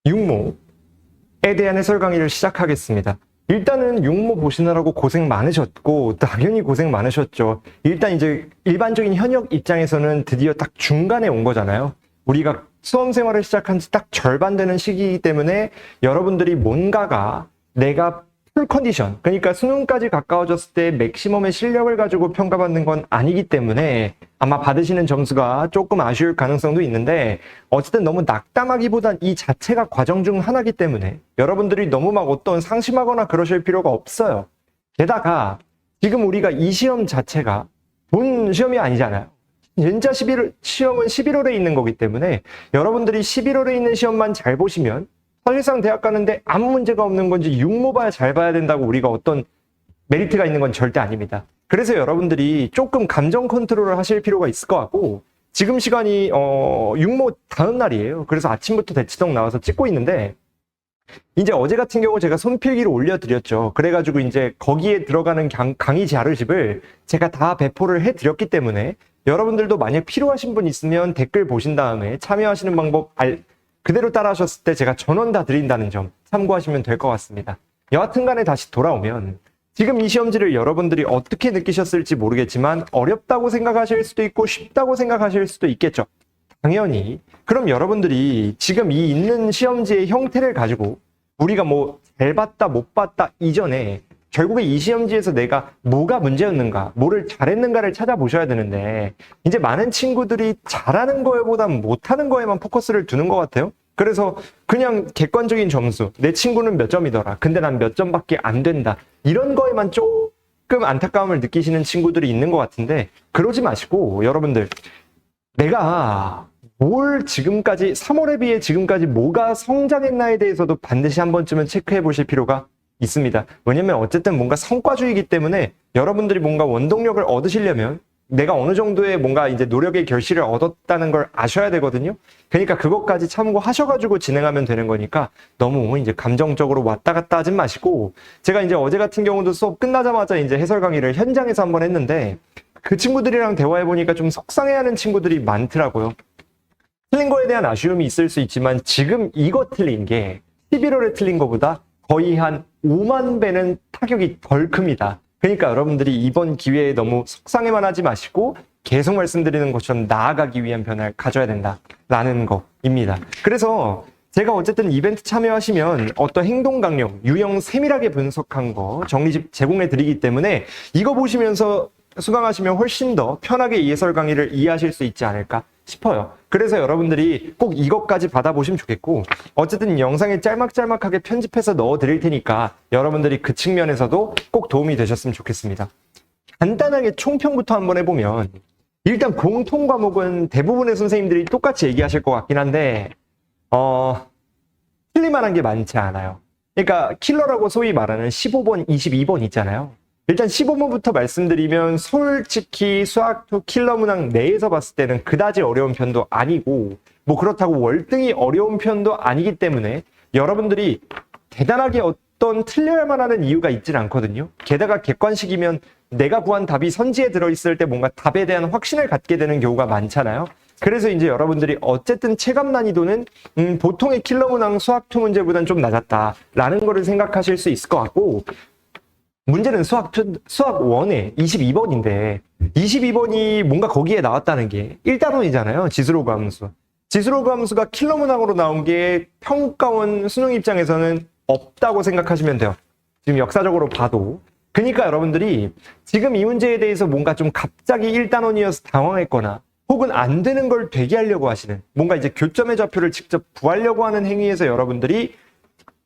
육모에 대한 해설 강의를 시작하겠습니다. 일단은 육모 보시느라고 고생 많으셨고 당연히 고생 많으셨죠. 일단 이제 일반적인 현역 입장에서는 드디어 딱 중간에 온 거잖아요. 우리가 수험 생활을 시작한 지 딱 절반 되는 시기이기 때문에 여러분들이 뭔가가 내가 풀 컨디션, 그러니까 수능까지 가까워졌을 때 맥시멈의 실력을 가지고 평가받는 건 아니기 때문에 아마 받으시는 점수가 조금 아쉬울 가능성도 있는데, 어쨌든 너무 낙담하기보단 이 자체가 과정 중 하나이기 때문에 여러분들이 너무 막 어떤 상심하거나 그러실 필요가 없어요. 게다가 지금 우리가 이 시험 자체가 본 시험이 아니잖아요. 진짜 시험은 11월에 있는 거기 때문에 여러분들이 11월에 있는 시험만 잘 보시면 사실상 대학 가는데 아무 문제가 없는 건지, 육모 봐야 잘 봐야 된다고 우리가 어떤 메리트가 있는 건 절대 아닙니다. 그래서 여러분들이 조금 감정 컨트롤을 하실 필요가 있을 것 같고, 지금 시간이 육모 다음 날이에요. 그래서 아침부터 대치동 나와서 찍고 있는데, 이제 어제 같은 경우 제가 손필기를 올려드렸죠. 그래가지고 이제 거기에 들어가는 강의 자료집을 제가 다 배포를 해드렸기 때문에 여러분들도 만약 필요하신 분 있으면 댓글 보신 다음에 참여하시는 방법 그대로 따라 하셨을 때 제가 전원 다 드린다는 점 참고하시면 될 것 같습니다. 여하튼 간에 다시 돌아오면, 지금 이 시험지를 여러분들이 어떻게 느끼셨을지 모르겠지만 어렵다고 생각하실 수도 있고 쉽다고 생각하실 수도 있겠죠. 당연히 그럼 여러분들이 지금 이 있는 시험지의 형태를 가지고 우리가 뭐 잘 봤다 못 봤다 이전에 결국에 이 시험지에서 내가 뭐가 문제였는가, 뭐를 잘했는가를 찾아보셔야 되는데, 이제 많은 친구들이 잘하는 거에보단 못하는 거에만 포커스를 두는 것 같아요. 그래서 그냥 객관적인 점수, 내 친구는 몇 점이더라, 근데 난 몇 점밖에 안 된다, 이런 거에만 조금 안타까움을 느끼시는 친구들이 있는 것 같은데, 그러지 마시고 여러분들, 내가 뭘 지금까지 3월에 비해 지금까지 뭐가 성장했나에 대해서도 반드시 한 번쯤은 체크해 보실 필요가 있습니다. 왜냐면 어쨌든 뭔가 성과주의이기 때문에 여러분들이 뭔가 원동력을 얻으시려면 내가 어느 정도의 뭔가 이제 노력의 결실을 얻었다는 걸 아셔야 되거든요. 그러니까 그것까지 참고하셔가지고 진행하면 되는 거니까 너무 이제 감정적으로 왔다 갔다 하진 마시고, 제가 이제 어제 같은 경우도 수업 끝나자마자 이제 해설 강의를 현장에서 한번 했는데, 그 친구들이랑 대화해보니까 좀 속상해하는 친구들이 많더라고요. 틀린 거에 대한 아쉬움이 있을 수 있지만 지금 이거 틀린 게 11월에 틀린 거보다 거의 한 5만 배는 타격이 덜 큽니다. 그러니까 여러분들이 이번 기회에 너무 속상해만 하지 마시고 계속 말씀드리는 것처럼 나아가기 위한 변화를 가져야 된다라는 거입니다. 그래서 제가 어쨌든 이벤트 참여하시면 어떤 행동 강령, 유형 세밀하게 분석한 거 정리집 제공해 드리기 때문에 이거 보시면서 수강하시면 훨씬 더 편하게 이 해설 강의를 이해하실 수 있지 않을까 싶어요. 그래서 여러분들이 꼭 이것까지 받아보시면 좋겠고, 어쨌든 영상에 짤막짤막하게 편집해서 넣어 드릴 테니까 여러분들이 그 측면에서도 꼭 도움이 되셨으면 좋겠습니다. 간단하게 총평부터 한번 해보면, 일단 공통 과목은 대부분의 선생님들이 똑같이 얘기하실 것 같긴 한데 틀릴만한 게 많지 않아요. 그러니까 킬러라고 소위 말하는 15번, 22번 있잖아요. 일단 15번부터 말씀드리면 솔직히 수학2 킬러 문항 내에서 봤을 때는 그다지 어려운 편도 아니고, 뭐 그렇다고 월등히 어려운 편도 아니기 때문에 여러분들이 대단하게 어떤 틀려야만 하는 이유가 있진 않거든요. 게다가 객관식이면 내가 구한 답이 선지에 들어있을 때 뭔가 답에 대한 확신을 갖게 되는 경우가 많잖아요. 그래서 이제 여러분들이 어쨌든 체감 난이도는 보통의 킬러 문항 수학2 문제보다는 좀 낮았다라는 거를 생각하실 수 있을 것 같고, 문제는 수학 1에 22번인데 22번이 뭔가 거기에 나왔다는 게 1단원이잖아요. 지수로그 함수. 지수로그 함수가 킬러 문항으로 나온 게 평가원 수능 입장에서는 없다고 생각하시면 돼요. 지금 역사적으로 봐도. 그러니까 여러분들이 지금 이 문제에 대해서 뭔가 좀 갑자기 1단원이어서 당황했거나 혹은 안 되는 걸 되게 하려고 하시는, 뭔가 이제 교점의 좌표를 직접 구하려고 하는 행위에서 여러분들이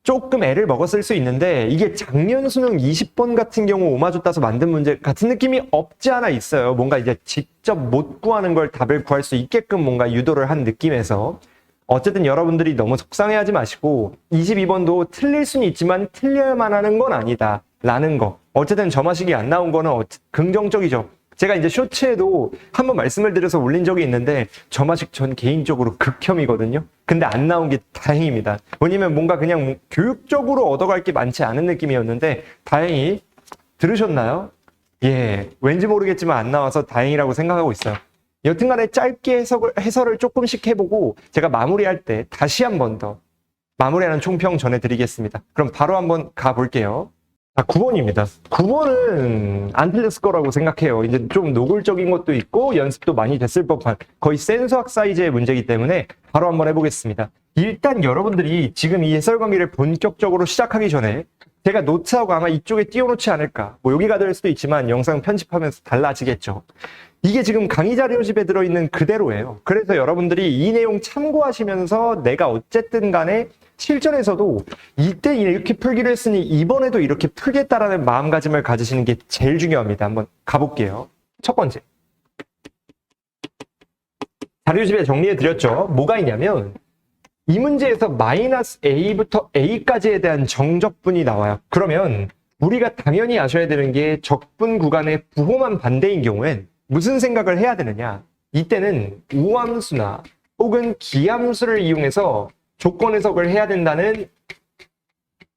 조금 애를 먹었을 수 있는데, 이게 작년 수능 20번 같은 경우 오마주 따서 만든 문제 같은 느낌이 없지 않아 있어요. 뭔가 이제 직접 못 구하는 걸 답을 구할 수 있게끔 뭔가 유도를 한 느낌에서, 어쨌든 여러분들이 너무 속상해하지 마시고 22번도 틀릴 수는 있지만 틀려야만 하는 건 아니다 라는 거. 어쨌든 점화식이 안 나온 거는 긍정적이죠. 제가 이제 쇼츠에도 한번 말씀을 드려서 올린 적이 있는데, 점화식 전 개인적으로 극혐이거든요. 근데 안 나온 게 다행입니다. 왜냐면 뭔가 그냥 교육적으로 얻어갈 게 많지 않은 느낌이었는데, 다행히 들으셨나요? 예, 왠지 모르겠지만 안 나와서 다행이라고 생각하고 있어요. 여튼간에 짧게 해설을 조금씩 해보고 제가 마무리할 때 다시 한 번 더 마무리하는 총평 전해드리겠습니다. 그럼 바로 한번 가볼게요. 자, 9번입니다. 9번은 안 틀렸을 거라고 생각해요. 이제 좀 노골적인 것도 있고 연습도 많이 됐을 법한 거의 센수학 사이즈의 문제이기 때문에 바로 한번 해보겠습니다. 일단 여러분들이 지금 이 해설강의를 본격적으로 시작하기 전에 제가 노트하고 아마 이쪽에 띄워놓지 않을까. 뭐 여기가 될 수도 있지만 영상 편집하면서 달라지겠죠. 이게 지금 강의 자료집에 들어있는 그대로예요. 그래서 여러분들이 이 내용 참고하시면서 내가 어쨌든 간에 실전에서도 이때 이렇게 풀기로 했으니 이번에도 이렇게 풀겠다라는 마음가짐을 가지시는 게 제일 중요합니다. 한번 가볼게요. 첫 번째. 자료집에 정리해드렸죠. 뭐가 있냐면 이 문제에서 마이너스 A부터 A까지에 대한 정적분이 나와요. 그러면 우리가 당연히 아셔야 되는 게 적분 구간의 부호만 반대인 경우엔 무슨 생각을 해야 되느냐. 이때는 우함수나 혹은 기함수를 이용해서 조건 해석을 해야 된다는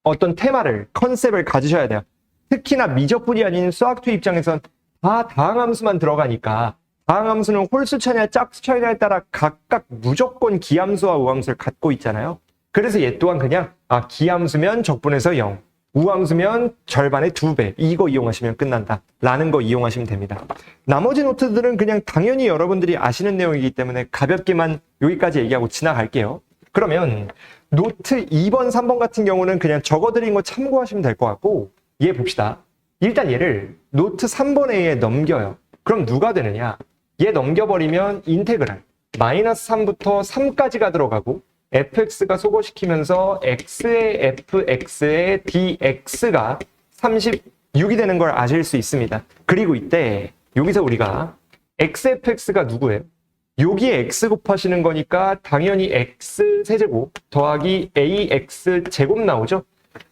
어떤 테마를, 컨셉을 가지셔야 돼요. 특히나 미적분이 아닌 수학2 입장에선 다 다항함수만 들어가니까 다항함수는 홀수 차이냐 짝수 차이냐에 따라 각각 무조건 기함수와 우함수를 갖고 있잖아요. 그래서 얘 또한 그냥 기함수면 적분에서 0, 우함수면 절반의 2배 이거 이용하시면 끝난다 라는 거 이용하시면 됩니다. 나머지 노트들은 그냥 당연히 여러분들이 아시는 내용이기 때문에 가볍게만 여기까지 얘기하고 지나갈게요. 그러면 노트 2번, 3번 같은 경우는 그냥 적어드린 거 참고하시면 될 것 같고 얘 봅시다. 일단 얘를 노트 3번에 넘겨요. 그럼 누가 되느냐? 얘 넘겨버리면 인테그랄 마이너스 3부터 3까지가 들어가고 fx가 소거시키면서 x의 fx의 dx가 36이 되는 걸 아실 수 있습니다. 그리고 이때 여기서 우리가 xfx가 누구예요? 여기에 x 곱하시는 거니까 당연히 x 세제곱 더하기 ax 제곱 나오죠?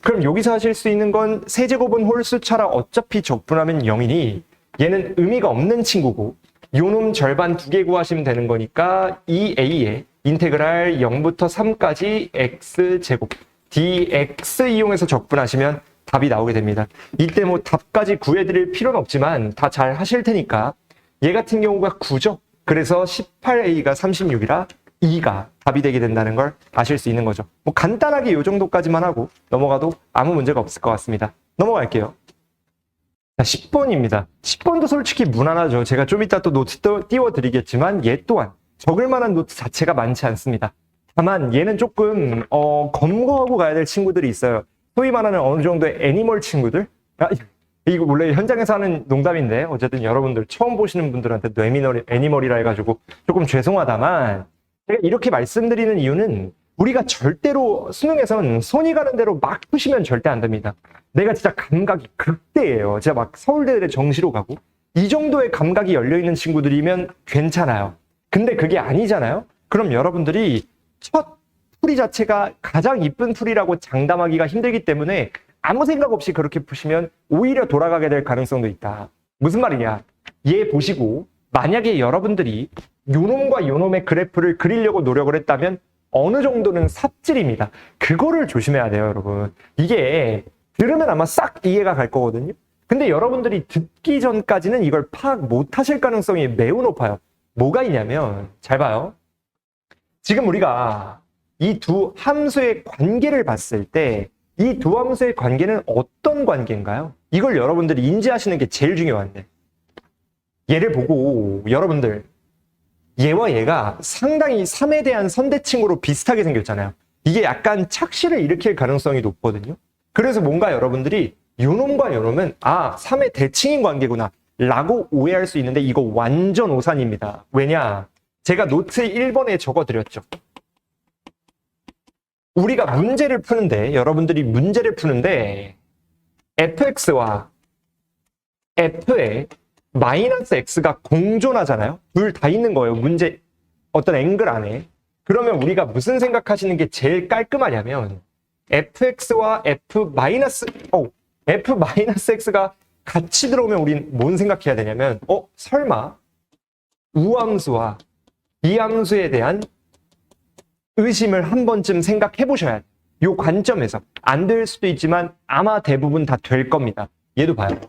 그럼 여기서 하실 수 있는 건 세제곱은 홀수차라 어차피 적분하면 0이니 얘는 의미가 없는 친구고 요놈 절반 2개 구하시면 되는 거니까 이 a에 인테그랄 0부터 3까지 x제곱 dx 이용해서 적분하시면 답이 나오게 됩니다. 이때 뭐 답까지 구해드릴 필요는 없지만 다 잘 하실 테니까 얘 같은 경우가 9죠. 그래서 18a가 36이라 2가 답이 되게 된다는 걸 아실 수 있는 거죠. 뭐 간단하게 이 정도까지만 하고 넘어가도 아무 문제가 없을 것 같습니다. 넘어갈게요. 자, 10번입니다. 10번도 솔직히 무난하죠. 제가 좀 이따 또 노트 띄워드리겠지만 얘 또한 적을 만한 노트 자체가 많지 않습니다. 다만 얘는 조금 검거하고 가야 될 친구들이 있어요. 소위 말하는 어느 정도의 애니멀 친구들? 이거 원래 현장에서 하는 농담인데 어쨌든 여러분들 처음 보시는 분들한테도 애니멀이라 해가지고 조금 죄송하다만 제가 이렇게 말씀드리는 이유는 우리가 절대로 수능에서는 손이 가는 대로 막 푸시면 절대 안 됩니다. 내가 진짜 감각이 극대예요. 제가 막 서울대를 정시로 가고 이 정도의 감각이 열려있는 친구들이면 괜찮아요. 근데 그게 아니잖아요. 그럼 여러분들이 첫 풀이 자체가 가장 이쁜 풀이라고 장담하기가 힘들기 때문에 아무 생각 없이 그렇게 푸시면 오히려 돌아가게 될 가능성도 있다. 무슨 말이냐? 얘 보시고 만약에 여러분들이 요놈과 요놈의 그래프를 그리려고 노력을 했다면 어느 정도는 삽질입니다. 그거를 조심해야 돼요, 여러분. 이게 들으면 아마 싹 이해가 갈 거거든요. 근데 여러분들이 듣기 전까지는 이걸 파악 못 하실 가능성이 매우 높아요. 뭐가 있냐면 잘 봐요. 지금 우리가 이 두 함수의 관계를 봤을 때 이 두 함수의 관계는 어떤 관계인가요? 이걸 여러분들이 인지하시는 게 제일 중요한데 얘를 보고 여러분들 얘와 얘가 상당히 3에 대한 선대칭으로 비슷하게 생겼잖아요. 이게 약간 착시를 일으킬 가능성이 높거든요. 그래서 뭔가 여러분들이 요놈과 요놈은 3의 대칭인 관계구나 라고 오해할 수 있는데 이거 완전 오산입니다. 왜냐? 제가 노트 1번에 적어드렸죠. 우리가 문제를 푸는데 여러분들이 문제를 푸는데 fx와 f의 마이너스 x가 공존하잖아요. 둘 다 있는 거예요. 문제 어떤 앵글 안에. 그러면 우리가 무슨 생각하시는 게 제일 깔끔하냐면 fx와 f-x가 같이 들어오면 우린 뭔 생각해야 되냐면 설마 우함수와 이함수에 대한 의심을 한 번쯤 생각해 보셔야 돼요. 이 관점에서 안 될 수도 있지만 아마 대부분 다 될 겁니다. 얘도 봐요.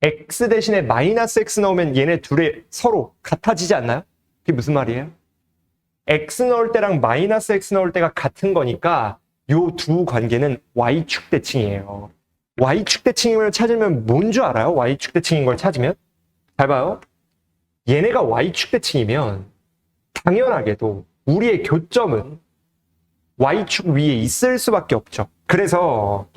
x 대신에 마이너스 x 넣으면 얘네 둘이 서로 같아지지 않나요? 그게 무슨 말이에요? x 넣을 때랑 마이너스 x 넣을 때가 같은 거니까 요 두 관계는 y축 대칭이에요. y축 대칭을 찾으면 뭔 줄 알아요? y축 대칭인 걸 찾으면? 잘 봐요. 얘네가 y축 대칭이면 당연하게도 우리의 교점은 y축 위에 있을 수밖에 없죠. 그래서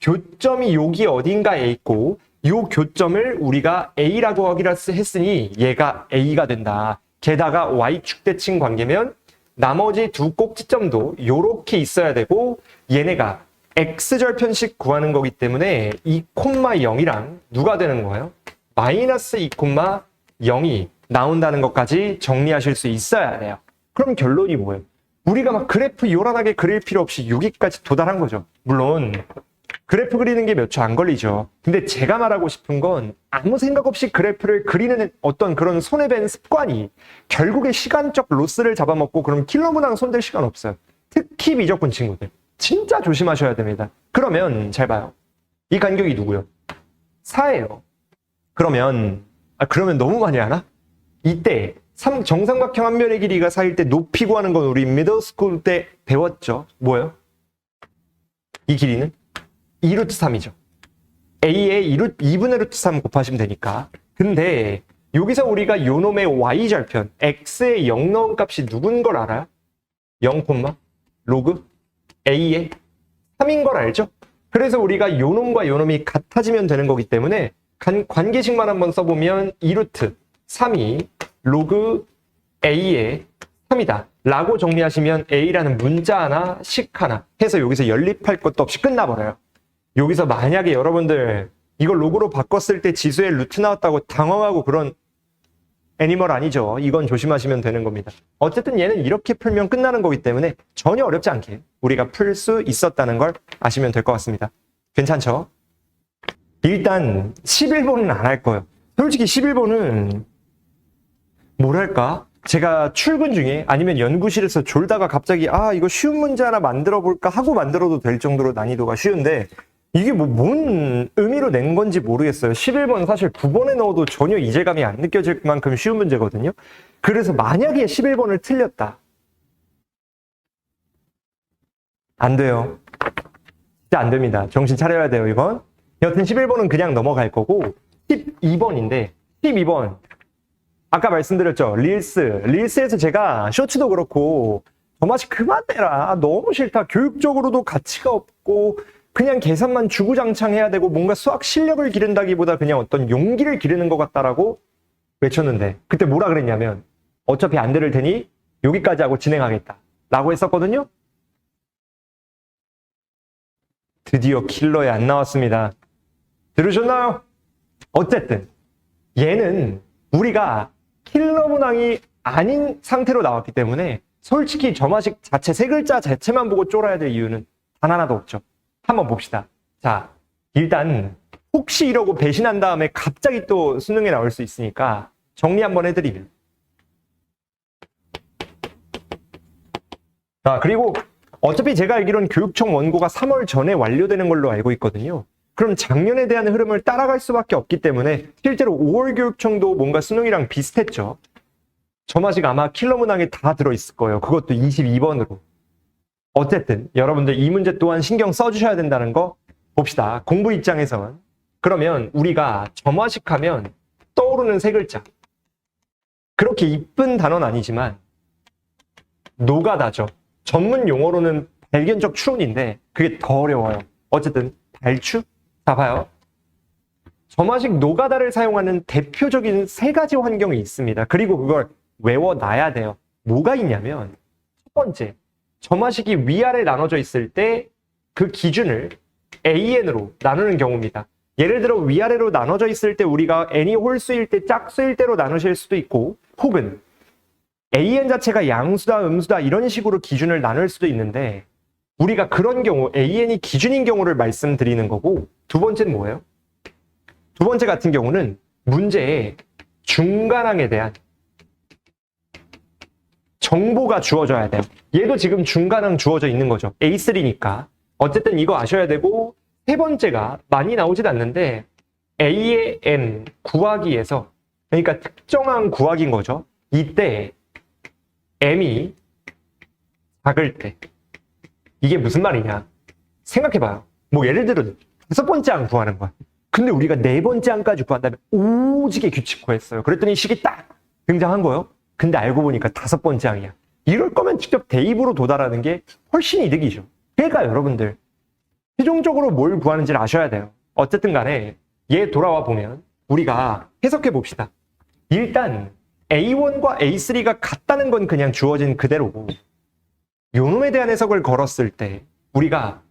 교점이 여기 어딘가에 있고 요 교점을 우리가 A라고 하기로 했으니 얘가 A가 된다. 게다가 y축 대칭 관계면 나머지 두 꼭지점도 요렇게 있어야 되고 얘네가 x절편식 구하는 거기 때문에 2,0이랑 누가 되는 거예요? 마이너스 2,0이 나온다는 것까지 정리하실 수 있어야 돼요. 그럼 결론이 뭐예요? 우리가 막 그래프 요란하게 그릴 필요 없이 여기까지 도달한 거죠. 물론 그래프 그리는 게 몇 초 안 걸리죠. 근데 제가 말하고 싶은 건 아무 생각 없이 그래프를 그리는 어떤 그런 손에 밴 습관이 결국에 시간적 로스를 잡아먹고 그럼 킬러 문항 손댈 시간 없어요. 특히 미적분 친구들. 진짜 조심하셔야 됩니다. 그러면 잘 봐요. 이 간격이 누구요? 4예요. 그러면 너무 많이 하나? 이때 정삼각형 한 면의 길이가 4일 때 높이 구하는 건 우리 미들스쿨 때 배웠죠. 뭐예요? 이 길이는 2루트 3이죠. A에 2분의 루트 3 곱하시면 되니까. 근데 여기서 우리가 요놈의 y절편 x에 0 넣은 값이 누군 걸 알아요? 0, 로그 A에 3인 걸 알죠? 그래서 우리가 요놈과 요놈이 같아지면 되는 거기 때문에 관계식만 한번 써보면 2루트 3이 로그 A에 3이다 라고 정리하시면 A라는 문자 하나, 식 하나 해서 여기서 연립할 것도 없이 끝나버려요. 여기서 만약에 여러분들 이걸 로그로 바꿨을 때 지수에 루트 나왔다고 당황하고 그런 애니멀 아니죠. 이건 조심하시면 되는 겁니다. 어쨌든 얘는 이렇게 풀면 끝나는 거기 때문에 전혀 어렵지 않게 우리가 풀 수 있었다는 걸 아시면 될 것 같습니다. 괜찮죠? 일단 11번은 안 할 거예요. 솔직히 11번은 뭐랄까? 제가 출근 중에 아니면 연구실에서 졸다가 갑자기 이거 쉬운 문제 하나 만들어 볼까 하고 만들어도 될 정도로 난이도가 쉬운데 이게 뭔 의미로 낸 건지 모르겠어요. 11번 사실 9번에 넣어도 전혀 이질감이 안 느껴질 만큼 쉬운 문제거든요. 그래서 만약에 11번을 틀렸다. 안 돼요. 진짜 안 됩니다. 정신 차려야 돼요, 이건. 여튼 11번은 그냥 넘어갈 거고 12번인데 12번 아까 말씀드렸죠. 릴스에서 제가 쇼츠도 그렇고 저 맛이 그만 내라. 너무 싫다. 교육적으로도 가치가 없고 그냥 계산만 주구장창 해야 되고 뭔가 수학 실력을 기른다기보다 그냥 어떤 용기를 기르는 것 같다라고 외쳤는데 그때 뭐라 그랬냐면 어차피 안 들을 테니 여기까지 하고 진행하겠다 라고 했었거든요. 드디어 킬러에 안 나왔습니다. 들으셨나요? 어쨌든 얘는 우리가 킬러 문항이 아닌 상태로 나왔기 때문에 솔직히 점화식 자체 세 글자 자체만 보고 쫄아야 될 이유는 단 하나도 없죠. 한번 봅시다. 자, 일단 혹시 이러고 배신한 다음에 갑자기 또 수능에 나올 수 있으니까 정리 한번 해드리면 자, 그리고 어차피 제가 알기로는 교육청 원고가 3월 전에 완료되는 걸로 알고 있거든요. 그럼 작년에 대한 흐름을 따라갈 수밖에 없기 때문에 실제로 5월 교육청도 뭔가 수능이랑 비슷했죠. 점화식 아마 킬러 문항에 다 들어있을 거예요. 그것도 22번으로. 어쨌든 여러분들 이 문제 또한 신경 써주셔야 된다는 거 봅시다. 공부 입장에선. 그러면 우리가 점화식 하면 떠오르는 세 글자. 그렇게 이쁜 단어는 아니지만 노가다죠. 전문 용어로는 발견적 추론인데 그게 더 어려워요. 어쨌든 발추? 자, 봐요. 점화식 노가다를 사용하는 대표적인 세 가지 환경이 있습니다. 그리고 그걸 외워놔야 돼요. 뭐가 있냐면 첫 번째, 점화식이 위아래 나눠져 있을 때 그 기준을 AN으로 나누는 경우입니다. 예를 들어 위아래로 나눠져 있을 때 우리가 n이 홀수일 때 짝수일 때로 나누실 수도 있고 혹은 AN 자체가 양수다 음수다 이런 식으로 기준을 나눌 수도 있는데 우리가 그런 경우 AN이 기준인 경우를 말씀드리는 거고 두 번째는 뭐예요? 두 번째 같은 경우는 문제에 중간항에 대한 정보가 주어져야 돼요. 얘도 지금 중간항 주어져 있는 거죠. A3니까. 어쨌든 이거 아셔야 되고 세 번째가 많이 나오진 않는데 A의 N 구하기에서 그러니까 특정한 구하기인 거죠. 이때 m이 작을 때 이게 무슨 말이냐? 생각해봐요. 뭐 예를 들어 5번째 항 구하는 거야. 근데 우리가 4번째 항까지 구한다면 오지게 규칙화했어요. 그랬더니 식이 딱 등장한 거예요. 근데 알고 보니까 5번째 항이야. 이럴 거면 직접 대입으로 도달하는 게 훨씬 이득이죠. 그러니까 여러분들 최종적으로 뭘 구하는지를 아셔야 돼요. 어쨌든 간에 얘 돌아와 보면 우리가 해석해 봅시다. 일단 A1과 A3가 같다는 건 그냥 주어진 그대로고 요놈에 대한 해석을 걸었을 때 우리가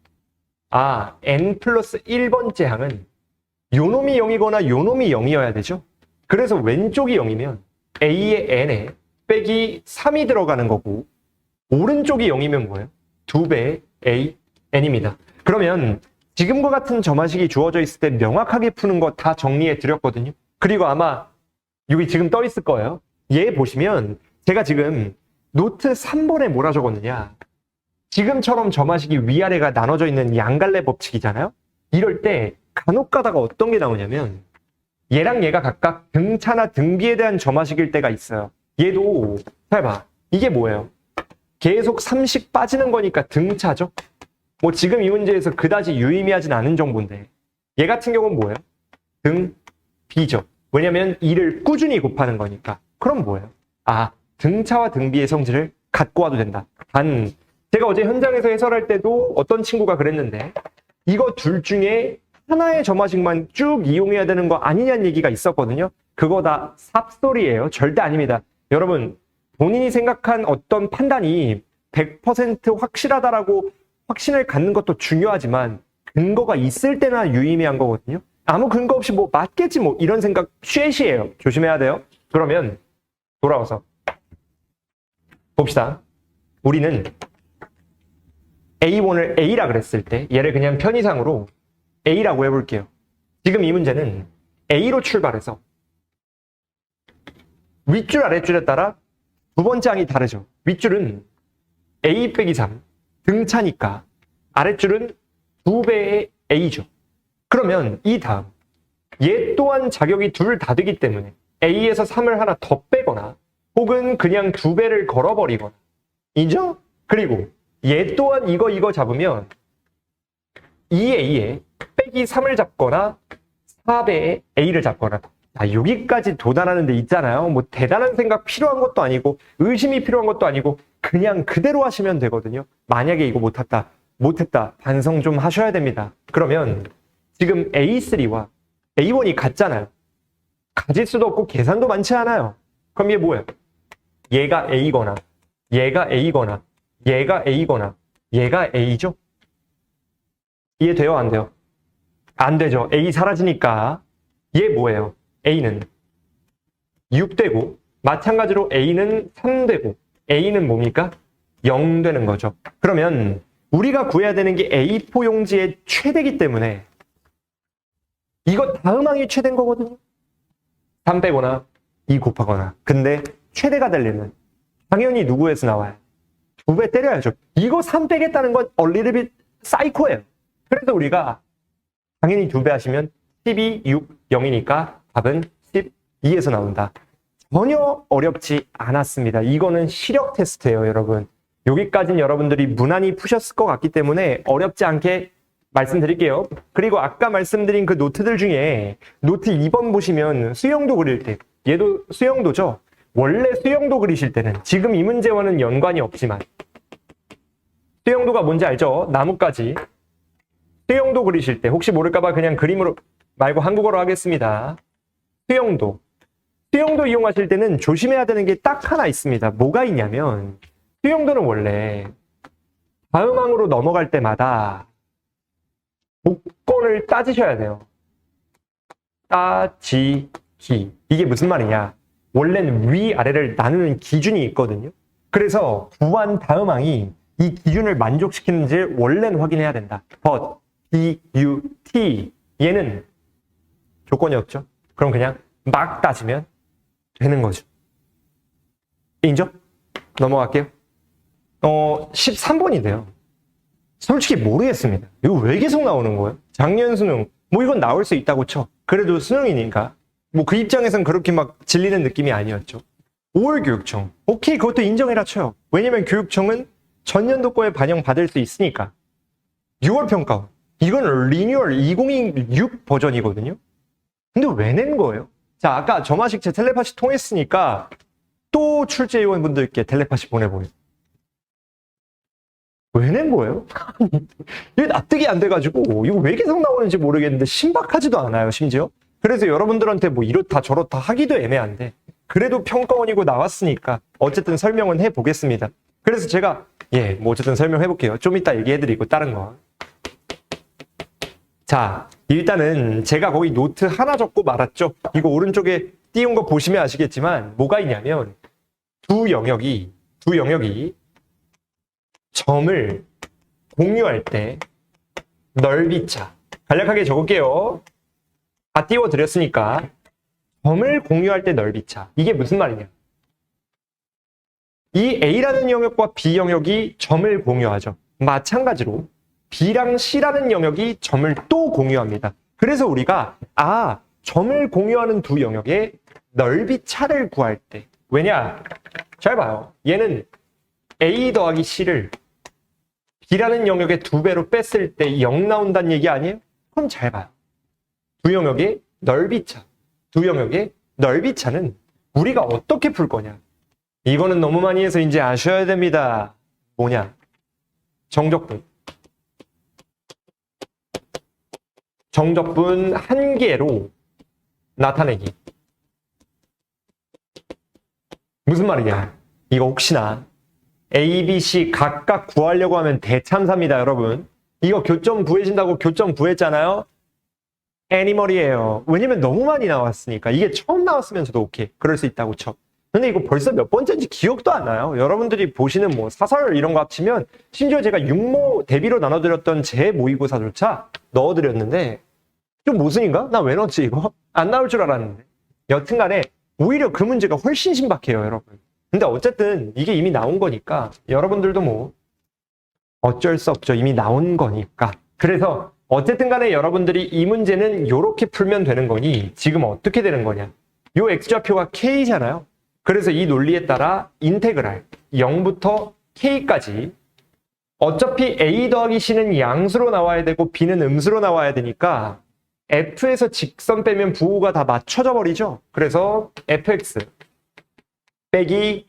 n 플러스 1번째 항은 요놈이 0이거나 요놈이 0이어야 되죠. 그래서 왼쪽이 0이면 A의 n에 빼기 3이 들어가는 거고 오른쪽이 0이면 뭐예요? 2배의 A, n입니다. 그러면 지금과 같은 점화식이 주어져 있을 때 명확하게 푸는 거 다 정리해 드렸거든요. 그리고 아마 여기 지금 떠 있을 거예요. 얘 보시면 제가 지금 노트 3번에 뭐라 적었느냐. 지금처럼 점화식이 위아래가 나눠져 있는 양갈래 법칙이잖아요. 이럴 때 간혹 가다가 어떤 게 나오냐면 얘랑 얘가 각각 등차나 등비에 대한 점화식일 때가 있어요. 얘도 잘 봐. 이게 뭐예요? 계속 3씩 빠지는 거니까 등차죠. 뭐 지금 이 문제에서 그다지 유의미하진 않은 정보인데 얘 같은 경우는 뭐예요? 등비죠. 왜냐면 2를 꾸준히 곱하는 거니까. 그럼 뭐예요? 등차와 등비의 성질을 갖고 와도 된다. 단 제가 어제 현장에서 해설할 때도 어떤 친구가 그랬는데 이거 둘 중에 하나의 점화식만 쭉 이용해야 되는 거 아니냐는 얘기가 있었거든요. 그거 다 삽소리예요. 절대 아닙니다. 여러분 본인이 생각한 어떤 판단이 100% 확실하다라고 확신을 갖는 것도 중요하지만 근거가 있을 때나 유의미한 거거든요. 아무 근거 없이 뭐 맞겠지 뭐 이런 생각 쉐시예요. 조심해야 돼요. 그러면 돌아와서 봅시다. 우리는 A1을 A라 그랬을 때 얘를 그냥 편의상으로 A라고 해볼게요. 지금 이 문제는 A로 출발해서 윗줄 아랫줄에 따라 두 번째 항이 다르죠. 윗줄은 A 빼기 3 등차니까 아랫줄은 2배의 A죠. 그러면 이 다음 얘 또한 자격이 둘 다 되기 때문에 A에서 3을 하나 더 빼거나 혹은 그냥 2배를 걸어버리거나 인정? 그리고 얘 또한 이거 잡으면 2A에 빼기 3을 잡거나 4배의 A를 잡거나 여기까지 도달하는 데 있잖아요. 뭐 대단한 생각 필요한 것도 아니고 의심이 필요한 것도 아니고 그냥 그대로 하시면 되거든요. 만약에 이거 못했다 반성 좀 하셔야 됩니다. 그러면 지금 A3와 A1이 같잖아요. 가질 수도 없고 계산도 많지 않아요. 그럼 얘 뭐예요? 얘가 A거나 얘가 A거나 얘가 A거나 얘가 A죠? 이해돼요? 안 돼요? 안 되죠. A 사라지니까 얘 뭐예요? A는 6되고 마찬가지로 A는 3되고 A는 뭡니까? 0 되는 거죠. 그러면 우리가 구해야 되는 게 A4 용지의 최대이기 때문에 이거 다음 항이 최대인 거거든요. 3 빼거나 2 곱하거나. 근데 최대가 되려면 당연히 누구에서 나와요? 2배 때려야죠. 이거 3 빼겠다는 건 a little bit 사이코예요. 그래서 우리가 당연히 2배 하시면 12, 6, 0이니까 답은 12에서 나온다. 전혀 어렵지 않았습니다. 이거는 시력 테스트예요, 여러분. 여기까지는 여러분들이 무난히 푸셨을 것 같기 때문에 어렵지 않게 말씀드릴게요. 그리고 아까 말씀드린 그 노트들 중에 노트 2번 보시면 수영도 그릴 때 얘도 수영도죠. 원래 수영도 그리실 때는 지금 이 문제와는 연관이 없지만 수영도가 뭔지 알죠? 나뭇가지. 수영도 그리실 때 혹시 모를까봐 그냥 그림으로 말고 한국어로 하겠습니다. 수영도 이용하실 때는 조심해야 되는 게 딱 하나 있습니다. 뭐가 있냐면 수영도는 원래 다음 항으로 넘어갈 때마다 복권을 따지셔야 돼요. 따지기. 이게 무슨 말이냐? 원래는 위아래를 나누는 기준이 있거든요. 그래서 구한 다음 항이 이 기준을 만족시키는지 원래는 확인해야 된다. but, but 얘는 조건이 없죠. 그럼 그냥 막 따지면 되는 거죠. 인정? 넘어갈게요. 13번인데요. 솔직히 모르겠습니다. 이거 왜 계속 나오는 거예요? 작년 수능, 뭐 이건 나올 수 있다고 쳐. 그래도 수능이니까. 뭐 그 입장에선 그렇게 막 질리는 느낌이 아니었죠. 5월 교육청. 오케이, 그것도 인정해라 쳐요. 왜냐면 교육청은 전년도 거에 반영받을 수 있으니까. 6월 평가원. 이건 리뉴얼 2026 버전이거든요. 근데 왜 낸 거예요? 자, 아까 저마식체 텔레파시 통했으니까 또 출제 요원분들께 텔레파시 보내보세요. 왜 낸 거예요? 이게 납득이 안 돼가지고 이거 왜 계속 나오는지 모르겠는데 신박하지도 않아요, 심지어. 그래서 여러분들한테 뭐 이렇다 저렇다 하기도 애매한데 그래도 평가원이고 나왔으니까 어쨌든 설명은 해보겠습니다. 그래서 제가 뭐 어쨌든 설명해볼게요. 좀 이따 얘기해드리고 다른 거. 자, 일단은 제가 거기 노트 하나 적고 말았죠. 이거 오른쪽에 띄운 거 보시면 아시겠지만 뭐가 있냐면 두 영역이 점을 공유할 때 넓이차. 간략하게 적을게요. 다 띄워드렸으니까 점을 공유할 때 넓이차. 이게 무슨 말이냐. 이 A라는 영역과 B 영역이 점을 공유하죠. 마찬가지로 B랑 C라는 영역이 점을 또 공유합니다. 그래서 우리가 점을 공유하는 두 영역의 넓이차를 구할 때 왜냐? 잘 봐요. 얘는 A 더하기 C를 B라는 영역의 2배로 뺐을 때 0 나온다는 얘기 아니에요? 그럼 잘 봐요. 두 영역의 넓이차. 두 영역의 넓이차는 우리가 어떻게 풀 거냐? 이거는 너무 많이 해서 이제 아셔야 됩니다. 뭐냐? 정적분. 정적분 한 개로 나타내기. 무슨 말이냐? 이거 혹시나 A, B, C 각각 구하려고 하면 대참사입니다, 여러분. 이거 교점 구해진다고 교점 구했잖아요? 애니멀이에요. 왜냐면 너무 많이 나왔으니까. 이게 처음 나왔으면 저도 오케이. 그럴 수 있다고 쳐. 근데 이거 벌써 몇 번째인지 기억도 안 나요. 여러분들이 보시는 뭐 사설 이런 거 합치면 심지어 제가 육모 대비로 나눠드렸던 제 모의고사조차 넣어드렸는데 좀 모순인가? 나 왜 넣었지 이거? 안 나올 줄 알았는데. 여튼간에 오히려 그 문제가 훨씬 신박해요, 여러분. 근데 어쨌든 이게 이미 나온 거니까 여러분들도 뭐 어쩔 수 없죠. 이미 나온 거니까. 그래서 어쨌든 간에 여러분들이 이 문제는 이렇게 풀면 되는 거니 지금 어떻게 되는 거냐. 요 x좌표가 k잖아요. 그래서 이 논리에 따라 인테그랄 0부터 k까지 어차피 a 더하기 c는 양수로 나와야 되고 b는 음수로 나와야 되니까 f에서 직선 빼면 부호가 다 맞춰져 버리죠. 그래서 fx 빼기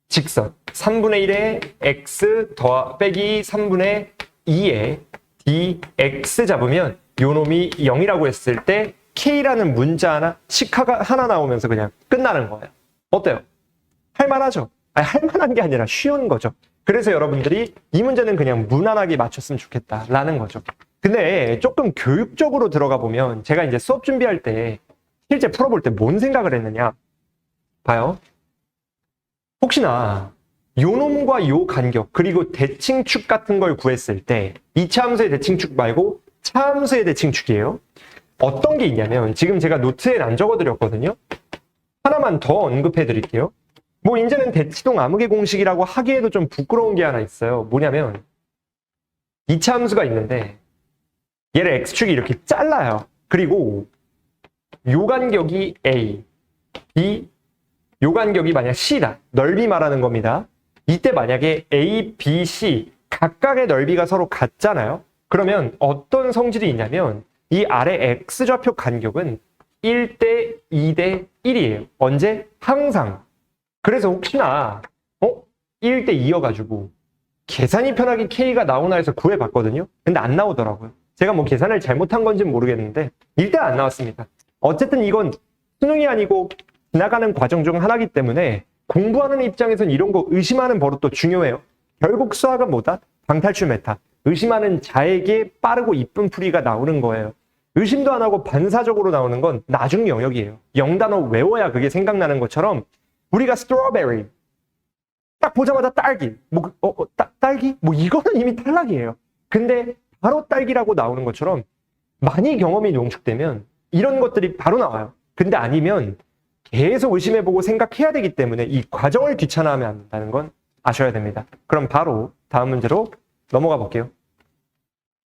직선 3분의 1에 x 빼기 3분의 2에 dx 잡으면 요 놈이 0이라고 했을 때 k라는 문자 하나, 식하가 하나 나오면서 그냥 끝나는 거예요. 어때요? 할만하죠? 아니, 할만한 게 아니라 쉬운 거죠. 그래서 여러분들이 이 문제는 그냥 무난하게 맞췄으면 좋겠다라는 거죠. 근데 조금 교육적으로 들어가 보면 제가 이제 수업 준비할 때 실제 풀어볼 때 뭔 생각을 했느냐. 봐요. 혹시나 요 놈과 요 간격 그리고 대칭축 같은 걸 구했을 때 이차 함수의 대칭축 말고 차 함수의 대칭축이에요. 어떤 게 있냐면 지금 제가 노트에 안 적어드렸거든요. 하나만 더 언급해 드릴게요. 뭐 이제는 대치동 암흑의 공식이라고 하기에도 좀 부끄러운 게 하나 있어요. 뭐냐면 이차 함수가 있는데 얘를 x축이 이렇게 잘라요. 그리고 요 간격이 a, 요 간격이 만약 c다. 넓이 말하는 겁니다. 이때 만약에 a, b, c 각각의 넓이가 서로 같잖아요. 그러면 어떤 성질이 있냐면 이 아래 x좌표 간격은 1대 2대 1이에요. 언제? 항상. 그래서 혹시나 1대 2여가지고 계산이 편하게 k가 나오나 해서 구해봤거든요. 근데 안 나오더라고요. 제가 뭐 계산을 잘못한 건지는 모르겠는데 일단 안 나왔습니다. 어쨌든 이건 수능이 아니고 지나가는 과정 중 하나이기 때문에 공부하는 입장에선 이런 거 의심하는 버릇도 중요해요. 결국 수학은 뭐다? 방탈출 메타. 의심하는 자에게 빠르고 이쁜 풀이가 나오는 거예요. 의심도 안 하고 반사적으로 나오는 건 나중 영역이에요. 영단어 외워야 그게 생각나는 것처럼 우리가 스트로베리 딱 보자마자 딸기 딸기? 뭐 이거는 이미 탈락이에요. 근데 바로 딸기라고 나오는 것처럼 많이 경험이 농축되면 이런 것들이 바로 나와요. 근데 아니면 계속 의심해보고 생각해야 되기 때문에 이 과정을 귀찮아하면 안 된다는 건 아셔야 됩니다. 그럼 바로 다음 문제로 넘어가 볼게요.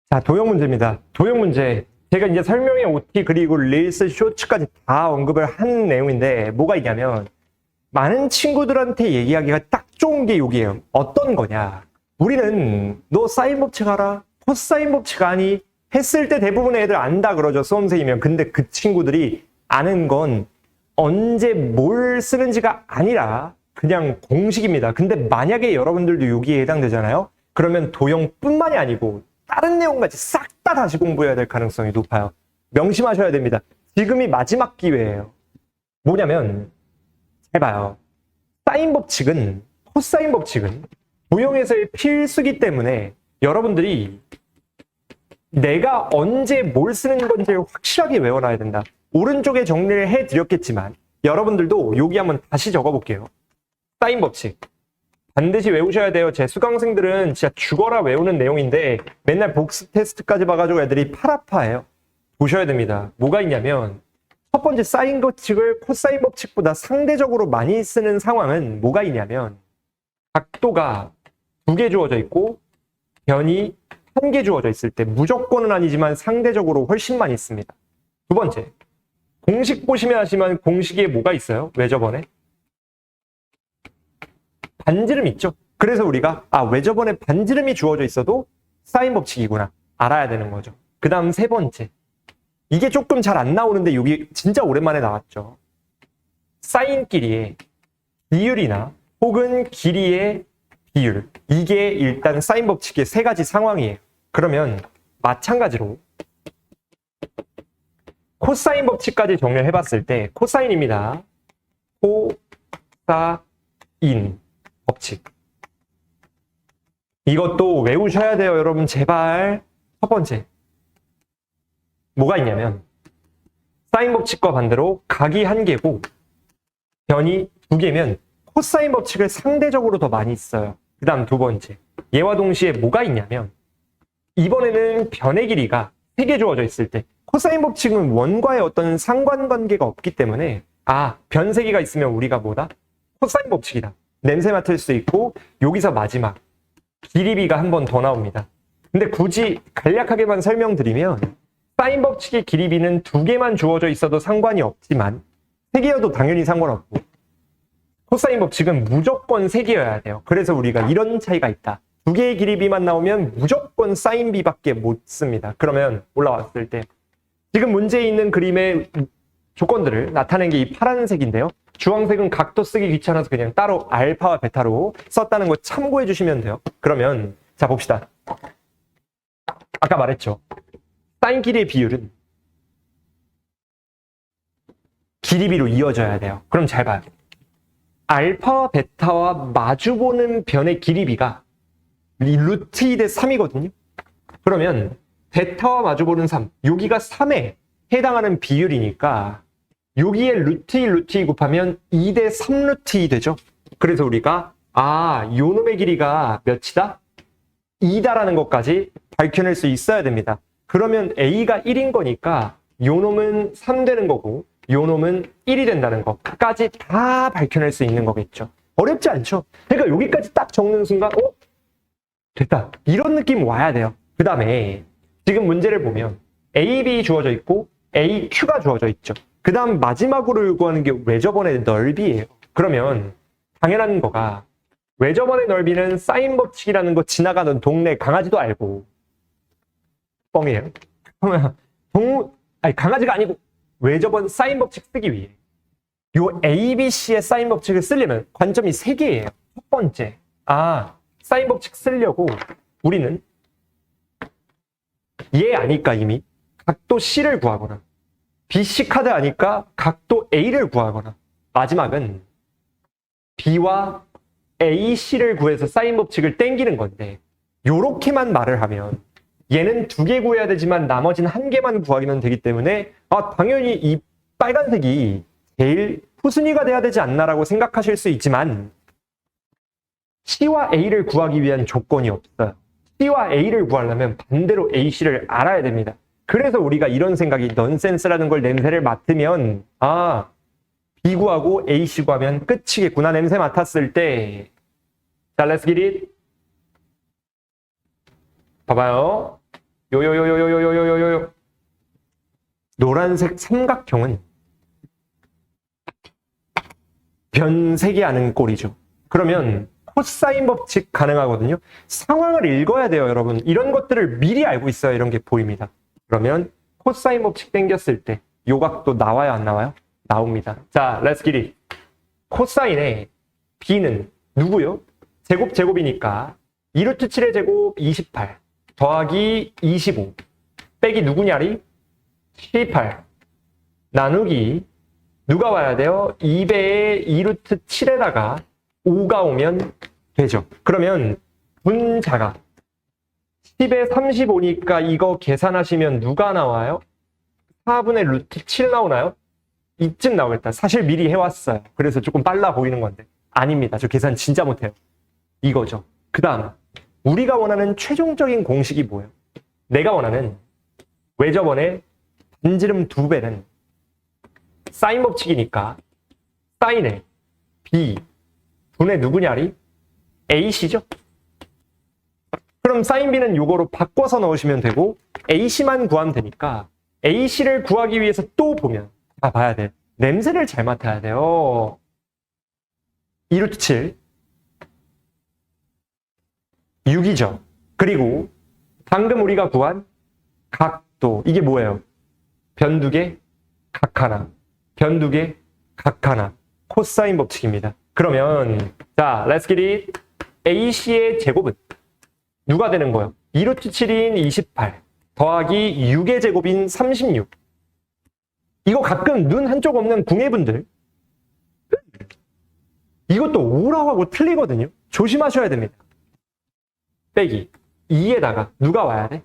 자, 도형 문제입니다. 도형 문제. 제가 이제 설명의 OT 그리고 릴스 쇼츠까지 다 언급을 한 내용인데 뭐가 있냐면 많은 친구들한테 얘기하기가 딱 좋은 게 여기예요. 어떤 거냐? 우리는 너 사인 법칙 알아? 코사인 법칙 아니? 했을 때 대부분의 애들 안다 그러죠. 수험생이면. 근데 그 친구들이 아는 건 언제 뭘 쓰는지가 아니라 그냥 공식입니다. 근데 만약에 여러분들도 여기에 해당되잖아요. 그러면 도형뿐만이 아니고 다른 내용까지 싹 다 다시 공부해야 될 가능성이 높아요. 명심하셔야 됩니다. 지금이 마지막 기회예요. 뭐냐면 잘 봐요. 사인 법칙은 코사인 법칙은 도형에서의 필수기 때문에 여러분들이 내가 언제 뭘 쓰는 건지 확실하게 외워놔야 된다. 오른쪽에 정리를 해드렸겠지만 여러분들도 여기 한번 다시 적어볼게요. 사인 법칙 반드시 외우셔야 돼요. 제 수강생들은 진짜 죽어라 외우는 내용인데 맨날 복습 테스트까지 봐가지고 애들이 팔 아파해요. 보셔야 됩니다. 뭐가 있냐면 첫 번째 사인 법칙을 코사인 법칙보다 상대적으로 많이 쓰는 상황은 뭐가 있냐면 각도가 2개 주어져 있고 변이 1개 주어져 있을 때 무조건은 아니지만 상대적으로 훨씬 많이 씁니다. 두 번째, 공식 보시면 아시지만 공식에 뭐가 있어요? 외접원에? 반지름 있죠? 그래서 우리가 외접원에 반지름이 주어져 있어도 사인 법칙이구나 알아야 되는 거죠. 그 다음 세 번째, 이게 조금 잘 안 나오는데 여기 진짜 오랜만에 나왔죠. 사인끼리의 비율이나 혹은 길이의 비율, 이게 일단 사인 법칙의 세 가지 상황이에요. 그러면 마찬가지로 코사인 법칙까지 정리를 해봤을 때 코사인입니다. 코사인 법칙. 이것도 외우셔야 돼요, 여러분. 제발. 첫 번째. 뭐가 있냐면 사인 법칙과 반대로 각이 1개고 변이 2개면 코사인 법칙을 상대적으로 더 많이 써요. 그 다음 두 번째. 얘와 동시에 뭐가 있냐면 이번에는 변의 길이가 3개 주어져 있을 때 코사인 법칙은 원과의 어떤 상관관계가 없기 때문에 변 3개가 있으면 우리가 뭐다? 코사인 법칙이다. 냄새 맡을 수 있고 여기서 마지막 길이비가 한 번 더 나옵니다. 근데 굳이 간략하게만 설명드리면 사인 법칙의 길이비는 2개만 주어져 있어도 상관이 없지만 3개여도 당연히 상관없고 코사인 법칙은 무조건 3개여야 돼요. 그래서 우리가 이런 차이가 있다. 2개의 길이비만 나오면 무조건 사인비밖에 못 씁니다. 그러면 올라왔을 때 지금 문제에 있는 그림의 조건들을 나타낸 게 이 파란색인데요. 주황색은 각도 쓰기 귀찮아서 그냥 따로 알파와 베타로 썼다는 거 참고해 주시면 돼요. 그러면 자 봅시다. 아까 말했죠. 사인 길이의 비율은 길이비로 이어져야 돼요. 그럼 잘 봐요. 알파와 베타와 마주보는 변의 길이비가 루트 2 대 3이거든요. 그러면 베타와 마주보는 3, 여기가 3에 해당하는 비율이니까 여기에 루트 2, 루트 2 곱하면 2 대 3 루트 2 되죠. 그래서 우리가 요 놈의 길이가 몇이다? 2다라는 것까지 밝혀낼 수 있어야 됩니다. 그러면 A가 1인 거니까 요 놈은 3 되는 거고 요 놈은 1이 된다는 것까지 다 밝혀낼 수 있는 거겠죠. 어렵지 않죠? 그러니까 여기까지 딱 적는 순간 됐다. 이런 느낌 와야 돼요. 그 다음에 지금 문제를 보면 A, B 주어져 있고 A, Q가 주어져 있죠. 그 다음 마지막으로 요구하는 게 외접원의 넓이에요. 그러면 당연한 거가 외접원의 넓이는 사인 법칙이라는 거 지나가는 동네 강아지도 알고 뻥이에요. 그러면 강아지가 아니고 외접원 사인 법칙 쓰기 위해 요 A, B, C의 사인 법칙을 쓰려면 관점이 3개예요. 첫 번째, 사인 법칙 쓰려고 우리는 얘 아니까 이미 각도 C를 구하거나 BC 카드 아니까 각도 A를 구하거나 마지막은 B와 AC를 구해서 사인 법칙을 땡기는 건데 요렇게만 말을 하면 얘는 2개 구해야 되지만 나머지는 1개만 구하면 되기 때문에 당연히 이 빨간색이 제일 후순위가 돼야 되지 않나라고 생각하실 수 있지만 C와 A를 구하기 위한 조건이 없어요. C와 A를 구하려면 반대로 AC를 알아야 됩니다. 그래서 우리가 이런 생각이 넌센스라는 걸 냄새를 맡으면 B 구하고 AC 구하면 끝이겠구나 냄새 맡았을 때 자, let's get it. 봐봐요. 요요요요요요요요요. 노란색 삼각형은 변세게 하는 꼴이죠. 그러면 코사인 법칙 가능하거든요. 상황을 읽어야 돼요, 여러분. 이런 것들을 미리 알고 있어야 이런 게 보입니다. 그러면 코사인 법칙 땡겼을 때 요각도 나와요, 안 나와요? 나옵니다. 자, let's get it. 코사인의 b는 누구요? 제곱이니까 2루트 7의 제곱 28 더하기 25 빼기 누구냐리? 18 나누기 누가 와야 돼요? 2배의 2루트 7에다가 5가 오면 되죠. 그러면 분자가 10에 35니까 이거 계산하시면 누가 나와요? 4분의 루트 7 나오나요? 이쯤 나오겠다. 사실 미리 해왔어요. 그래서 조금 빨라 보이는 건데 아닙니다. 저 계산 진짜 못해요. 이거죠. 그 다음 우리가 원하는 최종적인 공식이 뭐예요? 내가 원하는 왜 저번에 반지름 2배는 사인 법칙이니까 사인의 b 분의 누구냐리? ac죠. 그럼 사인 b는 요거로 바꿔서 넣으시면 되고 ac만 구하면 되니까 ac를 구하기 위해서 또 보면 봐야 돼. 냄새를 잘 맡아야 돼요. 2루트 7 6이죠. 그리고 방금 우리가 구한 각도 이게 뭐예요? 변두개 각 하나 변두개 각 하나 코사인 법칙입니다. 그러면 자 let's get it. AC의 제곱은 누가 되는 거예요? 2루트 7인 28 더하기 6의 제곱인 36 이거 가끔 눈 한쪽 없는 궁예분들 이것도 오라고 하고 틀리거든요. 조심하셔야 됩니다. 빼기 2에다가 누가 와야 돼?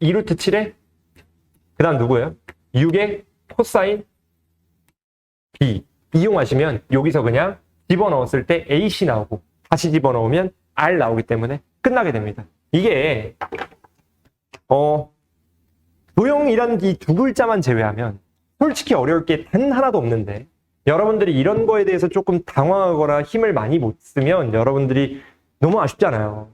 2루트 7에 그 다음 누구예요? 6의 코사인 B 이용하시면 여기서 그냥 집어넣었을 때 AC 나오고 다시 집어넣으면 R 나오기 때문에 끝나게 됩니다. 이게 도형이란 이 두 글자만 제외하면 솔직히 어려울 게 단 하나도 없는데 여러분들이 이런 거에 대해서 조금 당황하거나 힘을 많이 못 쓰면 여러분들이 너무 아쉽잖아요.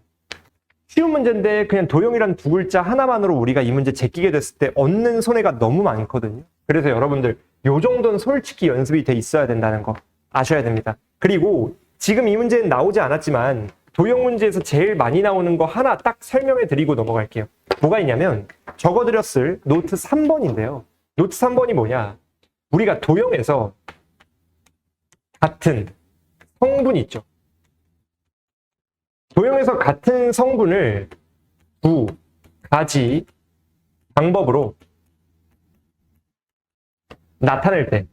쉬운 문제인데 그냥 도형이란 두 글자 하나만으로 우리가 이 문제 제끼게 됐을 때 얻는 손해가 너무 많거든요. 그래서 여러분들 요 정도는 솔직히 연습이 돼 있어야 된다는 거 아셔야 됩니다. 그리고 지금 이 문제는 나오지 않았지만 도형 문제에서 제일 많이 나오는 거 하나 딱 설명해 드리고 넘어갈게요. 뭐가 있냐면 적어드렸을 노트 3번인데요. 노트 3번이 뭐냐? 우리가 도형에서 같은 성분 있죠. 도형에서 같은 성분을 두 가지 방법으로 나타낼 때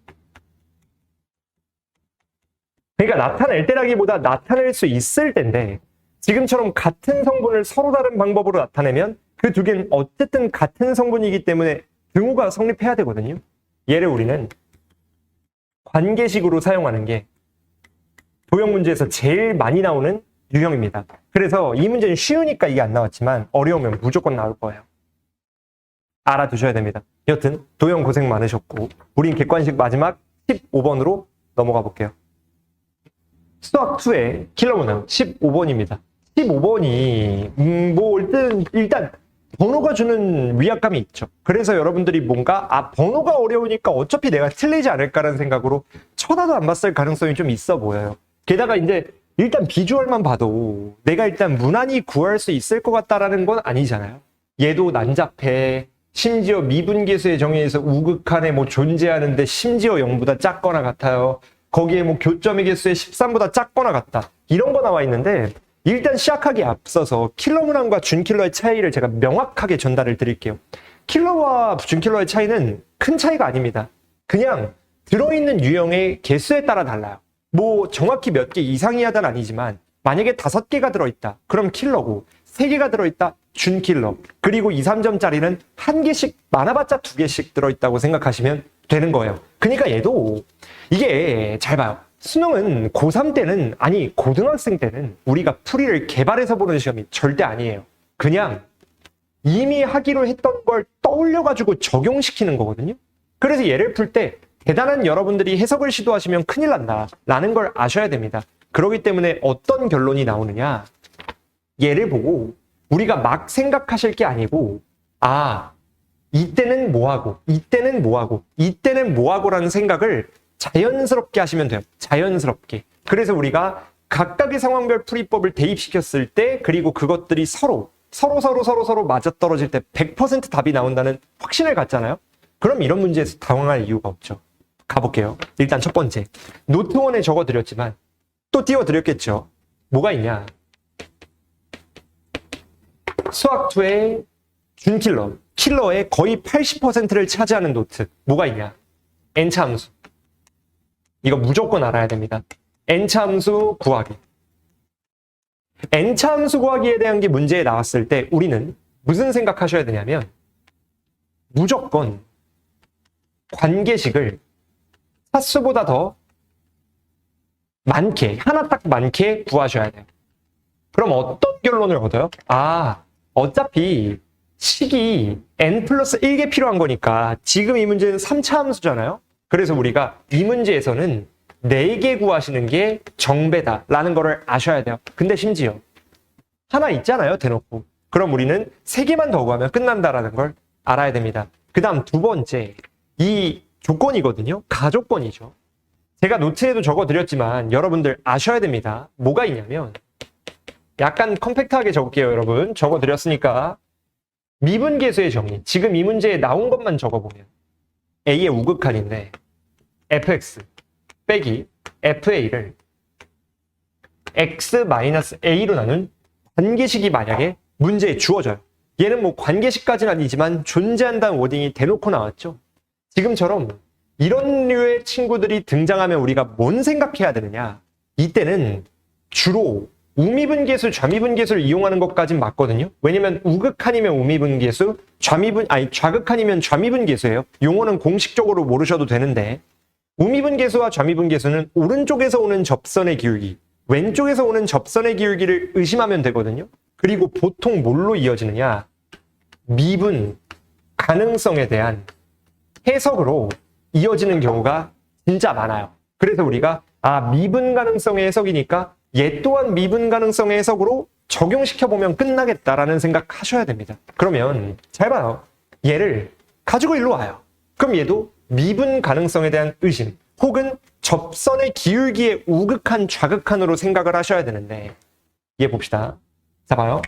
그러니까 나타낼 때라기보다 나타낼 수 있을 때인데 지금처럼 같은 성분을 서로 다른 방법으로 나타내면 그 두 개는 어쨌든 같은 성분이기 때문에 등호가 성립해야 되거든요. 얘를 우리는 관계식으로 사용하는 게 도형 문제에서 제일 많이 나오는 유형입니다. 그래서 이 문제는 쉬우니까 이게 안 나왔지만 어려우면 무조건 나올 거예요. 알아두셔야 됩니다. 여튼 도형 고생 많으셨고 우린 객관식 마지막 15번으로 넘어가 볼게요. 수학 2의 킬러 문항 15번입니다. 15번이 뭐 일단 번호가 주는 위압감이 있죠. 그래서 여러분들이 뭔가 번호가 어려우니까 어차피 내가 틀리지 않을까라는 생각으로 쳐다도 안 봤을 가능성이 좀 있어 보여요. 게다가 이제 일단 비주얼만 봐도 내가 일단 무난히 구할 수 있을 것 같다라는 건 아니잖아요. 얘도 난잡해. 심지어 미분계수의 정의에서 우극한에 뭐 존재하는데 심지어 0보다 작거나 같아요. 거기에 뭐 교점의 개수의 13보다 작거나 같다. 이런 거 나와 있는데 일단 시작하기 앞서서 킬러 문항과 준킬러의 차이를 제가 명확하게 전달을 드릴게요. 킬러와 준킬러의 차이는 큰 차이가 아닙니다. 그냥 들어있는 유형의 개수에 따라 달라요. 뭐 정확히 몇 개 이상이야는 아니지만 만약에 5개가 들어있다. 그럼 킬러고 3개가 들어있다. 준킬러. 그리고 2, 3점짜리는 1개씩 많아봤자 2개씩 들어있다고 생각하시면 되는 거예요. 그러니까 얘도 이게 잘 봐요. 수능은 고3 때는 아니 고등학생 때는 우리가 풀이를 개발해서 보는 시험이 절대 아니에요. 그냥 이미 하기로 했던 걸 떠올려가지고 적용시키는 거거든요. 그래서 얘를 풀 때 대단한 여러분들이 해석을 시도하시면 큰일 난다 라는 걸 아셔야 됩니다. 그렇기 때문에 어떤 결론이 나오느냐, 얘를 보고 우리가 막 생각하실 게 아니고 이때는 뭐하고 이때는 뭐하고 이때는 뭐하고 라는 생각을 자연스럽게 하시면 돼요. 자연스럽게. 그래서 우리가 각각의 상황별 풀이법을 대입시켰을 때, 그리고 그것들이 서로 맞아떨어질 때 100% 답이 나온다는 확신을 갖잖아요. 그럼 이런 문제에서 당황할 이유가 없죠. 가볼게요. 일단 첫 번째, 노트1에 적어드렸지만 또 띄워드렸겠죠. 뭐가 있냐? 수학2의 킬러의 거의 80%를 차지하는 노트. 뭐가 있냐? n차 함수. 이거 무조건 알아야 됩니다. n차 함수 구하기. n차 함수 구하기에 대한 게 문제에 나왔을 때 우리는 무슨 생각하셔야 되냐면 무조건 관계식을 차수보다 더 많게, 하나 딱 많게 구하셔야 돼요. 그럼 어떤 결론을 얻어요? 어차피 식이 n 플러스 1개 필요한 거니까 지금 이 문제는 3차 함수잖아요. 그래서 우리가 이 문제에서는 4개 구하시는 게 정배다라는 거를 아셔야 돼요. 근데 심지어 하나 있잖아요, 대놓고. 그럼 우리는 3개만 더 구하면 끝난다라는 걸 알아야 됩니다. 그 다음 두 번째, 이 조건이거든요. 가조건이죠. 제가 노트에도 적어드렸지만 여러분들 아셔야 됩니다. 뭐가 있냐면 약간 컴팩트하게 적을게요, 여러분. 적어드렸으니까 미분계수의 정의. 지금 이 문제에 나온 것만 적어보면 A의 우극한인데 fx 빼기 fa를 x-a로 나눈 관계식이 만약에 문제에 주어져요. 얘는 뭐 관계식까지는 아니지만 존재한다는 워딩이 대놓고 나왔죠. 지금처럼 이런 류의 친구들이 등장하면 우리가 뭔 생각해야 되느냐? 이때는 주로 우미분계수, 좌미분계수를 이용하는 것까진 맞거든요. 왜냐면 우극한이면 우미분계수, 좌극한이면 좌미분계수예요. 용어는 공식적으로 모르셔도 되는데 우미분계수와 좌미분계수는 오른쪽에서 오는 접선의 기울기, 왼쪽에서 오는 접선의 기울기를 의심하면 되거든요. 그리고 보통 뭘로 이어지느냐? 미분 가능성에 대한 해석으로 이어지는 경우가 진짜 많아요. 그래서 우리가 미분 가능성의 해석이니까 얘 또한 미분 가능성의 해석으로 적용시켜보면 끝나겠다라는 생각 하셔야 됩니다. 그러면 잘 봐요. 얘를 가지고 일로 와요. 그럼 얘도 미분 가능성에 대한 의심 혹은 접선의 기울기의 우극한 좌극한으로 생각을 하셔야 되는데 얘 봅시다. 자 봐요.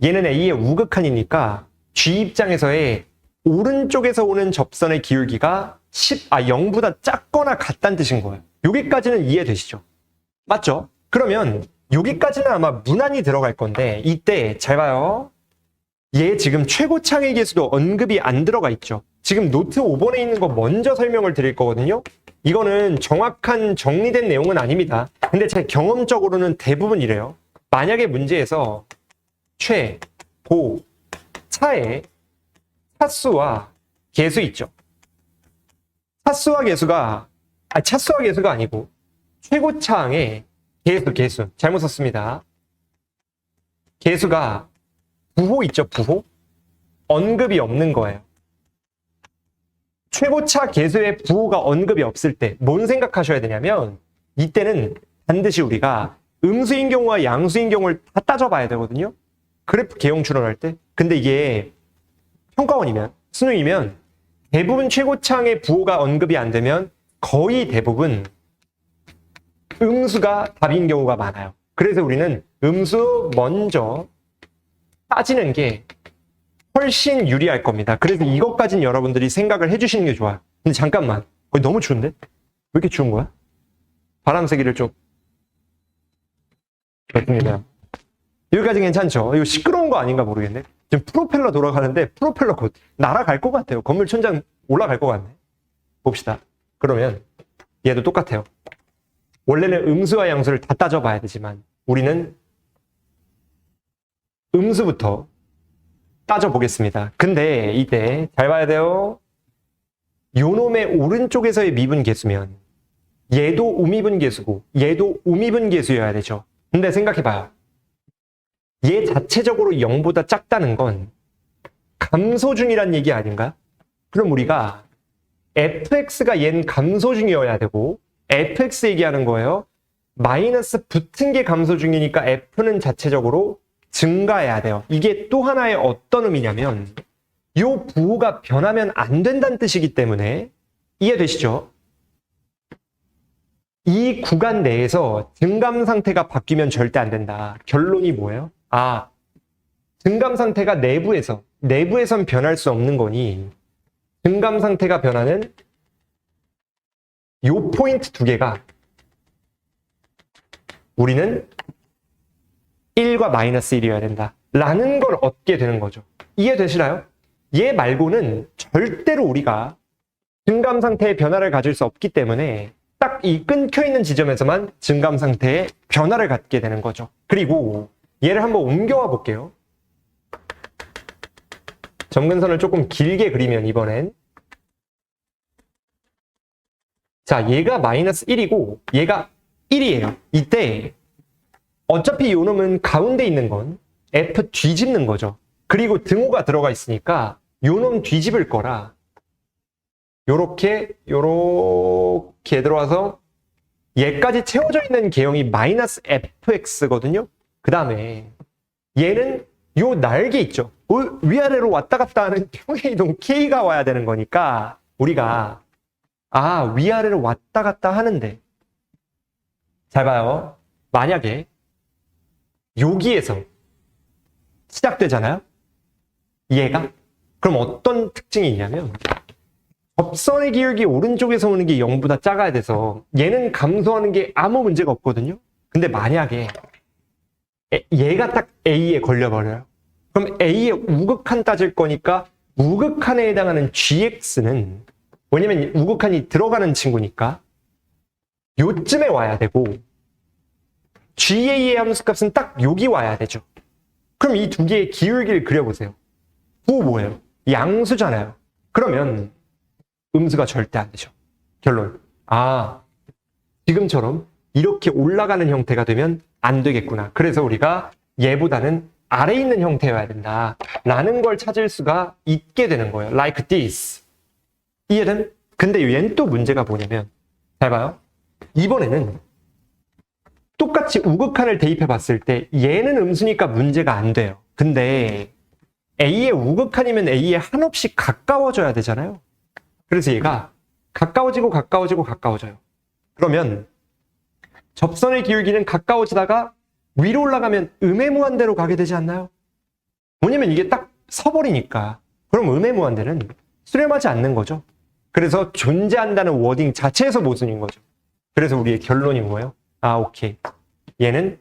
얘는 A의 우극한이니까 G 입장에서의 오른쪽에서 오는 접선의 기울기가 0보다 작거나 같다는 뜻인 거예요. 여기까지는 이해되시죠? 맞죠? 그러면 여기까지는 아마 무난히 들어갈 건데 이때 잘 봐요. 얘 지금 최고창의 계수도 언급이 안 들어가 있죠. 지금 노트 5번에 있는 거 먼저 설명을 드릴 거거든요. 이거는 정확한 정리된 내용은 아닙니다. 근데 제 경험적으로는 대부분 이래요. 만약에 문제에서 최, 고, 차의 차수와 계수 있죠. 차수와 계수가 아니고 최고차항의 계수 잘못 썼습니다. 계수가 부호 있죠, 부호? 언급이 없는 거예요. 최고차 계수의 부호가 언급이 없을 때 뭔 생각하셔야 되냐면 이때는 반드시 우리가 음수인 경우와 양수인 경우를 다 따져봐야 되거든요. 그래프 개형 추론할 때. 근데 이게 평가원이면, 수능이면 대부분 최고차항의 부호가 언급이 안 되면 거의 대부분 음수가 답인 경우가 많아요. 그래서 우리는 음수 먼저 따지는 게 훨씬 유리할 겁니다. 그래서 이것까지는 여러분들이 생각을 해주시는 게 좋아요. 근데 잠깐만, 너무 추운데? 왜 이렇게 추운 거야? 바람 세기를 좀. 그렇습니다. 여기까지 괜찮죠? 이거 시끄러운 거 아닌가 모르겠네. 지금 프로펠러 돌아가는데 프로펠러 곧 날아갈 것 같아요. 건물 천장 올라갈 것 같네. 봅시다. 그러면 얘도 똑같아요. 원래는 음수와 양수를 다 따져봐야 되지만 우리는 음수부터 따져보겠습니다. 근데 이때 잘 봐야 돼요. 요놈의 오른쪽에서의 미분 계수면 얘도 우미분 계수고 얘도 우미분 계수여야 되죠. 근데 생각해봐요. 얘 자체적으로 0보다 작다는 건 감소 중이란 얘기 아닌가? 그럼 우리가 fx가 얜 감소 중이어야 되고 fx 얘기하는 거예요. 마이너스 붙은 게 감소 중이니까 f는 자체적으로 증가해야 돼요. 이게 또 하나의 어떤 의미냐면 요 부호가 변하면 안 된다는 뜻이기 때문에 이해되시죠? 이 구간 내에서 증감 상태가 바뀌면 절대 안 된다. 결론이 뭐예요? 증감 상태가 내부에선 변할 수 없는 거니 증감 상태가 변하는 요 포인트 두 개가 우리는 1과 마이너스 1이어야 된다. 라는 걸 얻게 되는 거죠. 이해되시나요? 얘 말고는 절대로 우리가 증감 상태의 변화를 가질 수 없기 때문에 딱 이 끊겨있는 지점에서만 증감 상태의 변화를 갖게 되는 거죠. 그리고 얘를 한번 옮겨와 볼게요. 점근선을 조금 길게 그리면 이번엔 자, 얘가 마이너스 1이고 얘가 1이에요. 이때 어차피 요 놈은 가운데 있는 건 F 뒤집는 거죠. 그리고 등호가 들어가 있으니까 요 놈 뒤집을 거라 요렇게 들어와서 얘까지 채워져 있는 개형이 마이너스 fx거든요. 그 다음에 얘는 요 날개 있죠. 위아래로 왔다 갔다 하는 평행 이동 k가 와야 되는 거니까 우리가 위아래로 왔다 갔다 하는데 잘 봐요. 만약에 여기에서 시작되잖아요. 얘가 그럼 어떤 특징이 있냐면 접선의 기울기 오른쪽에서 오는 게 0보다 작아야 돼서 얘는 감소하는 게 아무 문제가 없거든요. 근데 만약에 얘가 딱 A에 걸려버려요. 그럼 A의 우극한 따질 거니까 우극한에 해당하는 GX는 왜냐면 우극한이 들어가는 친구니까 요쯤에 와야 되고 GA의 함수값은 딱 여기 와야 되죠. 그럼 이 두 개의 기울기를 그려보세요. 뭐예요? 양수잖아요. 그러면 음수가 절대 안 되죠. 결론. 지금처럼 이렇게 올라가는 형태가 되면 안 되겠구나. 그래서 우리가 얘보다는 아래에 있는 형태여야 된다. 라는 걸 찾을 수가 있게 되는 거예요. Like this. 이해된? 근데 얘는 또 문제가 뭐냐면 잘 봐요. 이번에는 똑같이 우극한을 대입해 봤을 때 얘는 음수니까 문제가 안 돼요. 근데 A의 우극한이면 A에 한없이 가까워져야 되잖아요. 그래서 얘가 가까워지고 가까워져요. 그러면 접선의 기울기는 가까워지다가 위로 올라가면 음의 무한대로 가게 되지 않나요? 뭐냐면 이게 딱 서버리니까. 그럼 음의 무한대는 수렴하지 않는 거죠. 그래서 존재한다는 워딩 자체에서 모순인 거죠. 그래서 우리의 결론이 뭐예요? 오케이. 얘는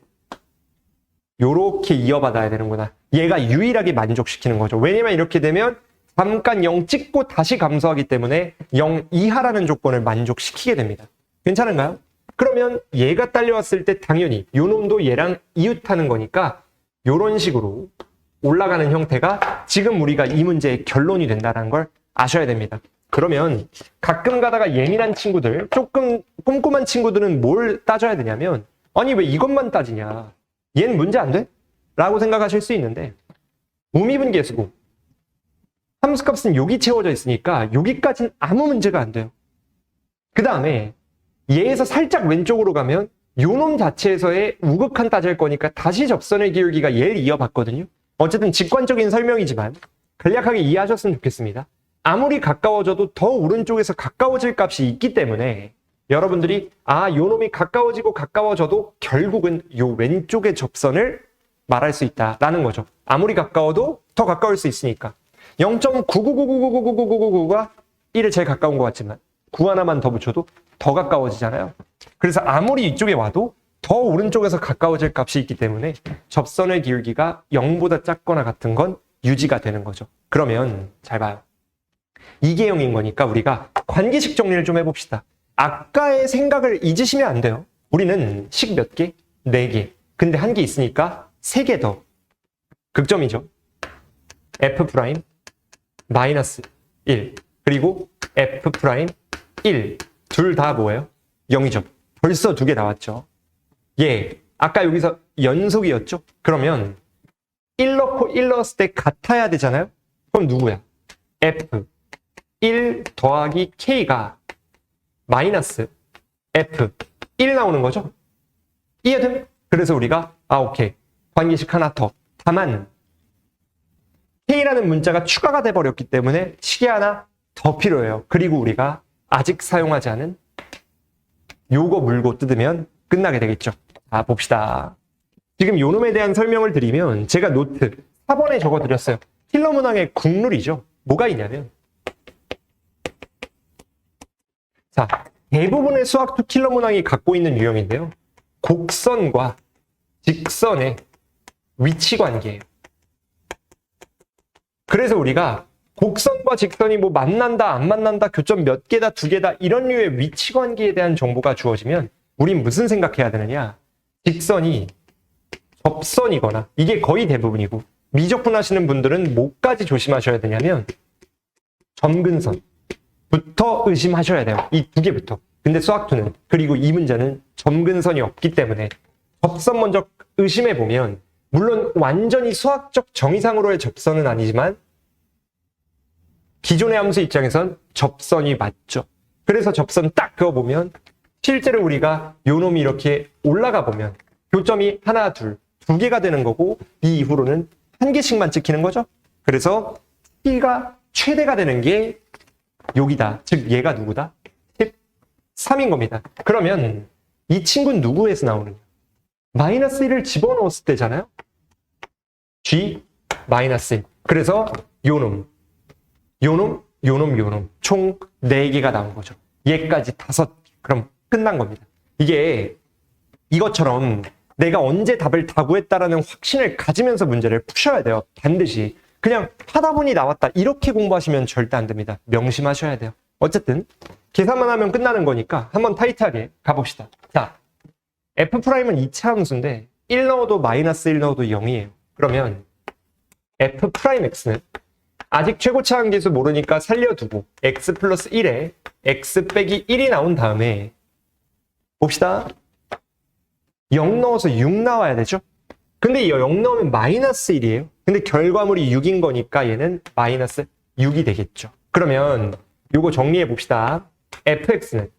요렇게 이어받아야 되는구나. 얘가 유일하게 만족시키는 거죠. 왜냐면 이렇게 되면 잠깐 0 찍고 다시 감소하기 때문에 0 이하라는 조건을 만족시키게 됩니다. 괜찮은가요? 그러면 얘가 딸려왔을 때 당연히 요 놈도 얘랑 이웃하는 거니까 요런 식으로 올라가는 형태가 지금 우리가 이 문제의 결론이 된다는 걸 아셔야 됩니다. 그러면 가끔 가다가 예민한 친구들, 조금 꼼꼼한 친구들은 뭘 따져야 되냐면 아니 왜 이것만 따지냐? 얘는 문제 안 돼? 라고 생각하실 수 있는데 우미분계수고 함수값은 여기 채워져 있으니까 여기까지는 아무 문제가 안 돼요. 그 다음에 얘에서 살짝 왼쪽으로 가면 요놈 자체에서의 우극한 따질 거니까 다시 접선의 기울기가 얘를 이어봤거든요. 어쨌든 직관적인 설명이지만 간략하게 이해하셨으면 좋겠습니다. 아무리 가까워져도 더 오른쪽에서 가까워질 값이 있기 때문에 여러분들이 요놈이 가까워져도 결국은 요 왼쪽의 접선을 말할 수 있다라는 거죠. 아무리 가까워도 더 가까울 수 있으니까. 0.99999999999가 1에 제일 가까운 것 같지만 9 하나만 더 붙여도 더 가까워지잖아요. 그래서 아무리 이쪽에 와도 더 오른쪽에서 가까워질 값이 있기 때문에 접선의 기울기가 0보다 작거나 같은 건 유지가 되는 거죠. 그러면 잘 봐요. 이계형인 거니까 우리가 관계식 정리를 좀 해봅시다. 아까의 생각을 잊으시면 안 돼요. 우리는 식 몇 개? 4개. 근데 한 개 있으니까 3개 더. 극점이죠. F' 마이너스 1 그리고 F' 1 둘 다 뭐예요? 0이죠. 벌써 2개 나왔죠. 아까 여기서 연속이었죠? 그러면 1 넣고 1 넣었을 때 같아야 되잖아요? 그럼 누구야? F 1 더하기 K가 마이너스 F 1 나오는 거죠? 이해됨? 그래서 우리가 오케이. 관계식 하나 더. 다만 K라는 문자가 추가가 돼버렸기 때문에 식이 하나 더 필요해요. 그리고 우리가 아직 사용하지 않은 요거 물고 뜯으면 끝나게 되겠죠. 자, 봅시다. 지금 요 놈에 대한 설명을 드리면 제가 노트 4번에 적어드렸어요. 킬러 문항의 국룰이죠. 뭐가 있냐면 자, 대부분의 수학2 킬러 문항이 갖고 있는 유형인데요. 곡선과 직선의 위치 관계예요. 그래서 우리가 곡선과 직선이 뭐 만난다, 안 만난다, 교점 몇 개다, 두 개다 이런 류의 위치 관계에 대한 정보가 주어지면 우린 무슨 생각해야 되느냐? 직선이 접선이거나 이게 거의 대부분이고 미적분 하시는 분들은 뭐까지 조심하셔야 되냐면 점근선부터 의심하셔야 돼요. 이 두 개부터. 근데 수학2는 그리고 이 문제는 점근선이 없기 때문에 접선 먼저 의심해 보면 물론 완전히 수학적 정의상으로의 접선은 아니지만 기존의 함수 입장에선 접선이 맞죠. 그래서 접선 딱 그어보면 실제로 우리가 요 놈이 이렇게 올라가 보면 교점이 하나, 둘, 두 개가 되는 거고 이 이후로는 한 개씩만 찍히는 거죠. 그래서 t가 최대가 되는 게 여기다. 즉 얘가 누구다? 13인 겁니다. 그러면 이 친구는 누구에서 나오느냐? 마이너스 1을 집어넣었을 때잖아요. G 마이너스 1. 그래서 요놈 총 4개가 나온 거죠. 얘까지 5개. 그럼 끝난 겁니다. 이게 이것처럼 내가 언제 답을 다 구했다라는 확신을 가지면서 문제를 푸셔야 돼요. 반드시. 그냥 하다 보니 나왔다. 이렇게 공부하시면 절대 안 됩니다. 명심하셔야 돼요. 어쨌든 계산만 하면 끝나는 거니까 한번 타이트하게 가봅시다. 자, F'은 2차 함수인데 1 넣어도 마이너스 1 넣어도 0이에요. 그러면 F'X는 아직 최고차 함계수 모르니까 살려두고 x 플러스 1에 x 빼기 1이 나온 다음에 봅시다. 0 넣어서 6 나와야 되죠? 근데 0 넣으면 마이너스 1이에요. 근데 결과물이 6인 거니까 얘는 마이너스 6이 되겠죠. 그러면 요거 정리해 봅시다. fx는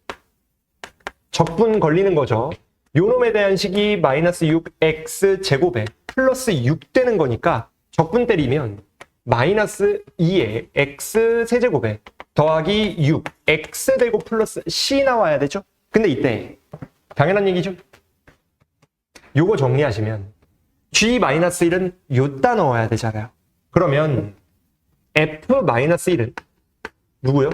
적분 걸리는 거죠. 요 놈에 대한 식이 마이너스 6x 제곱에 플러스 6 되는 거니까 적분 때리면 마이너스 2에 x 세제곱에 더하기 6 x 되고 플러스 c 나와야 되죠. 근데 이때 당연한 얘기죠. 요거 정리하시면 g-1은 요따 넣어야 되잖아요. 그러면 f-1은 누구요?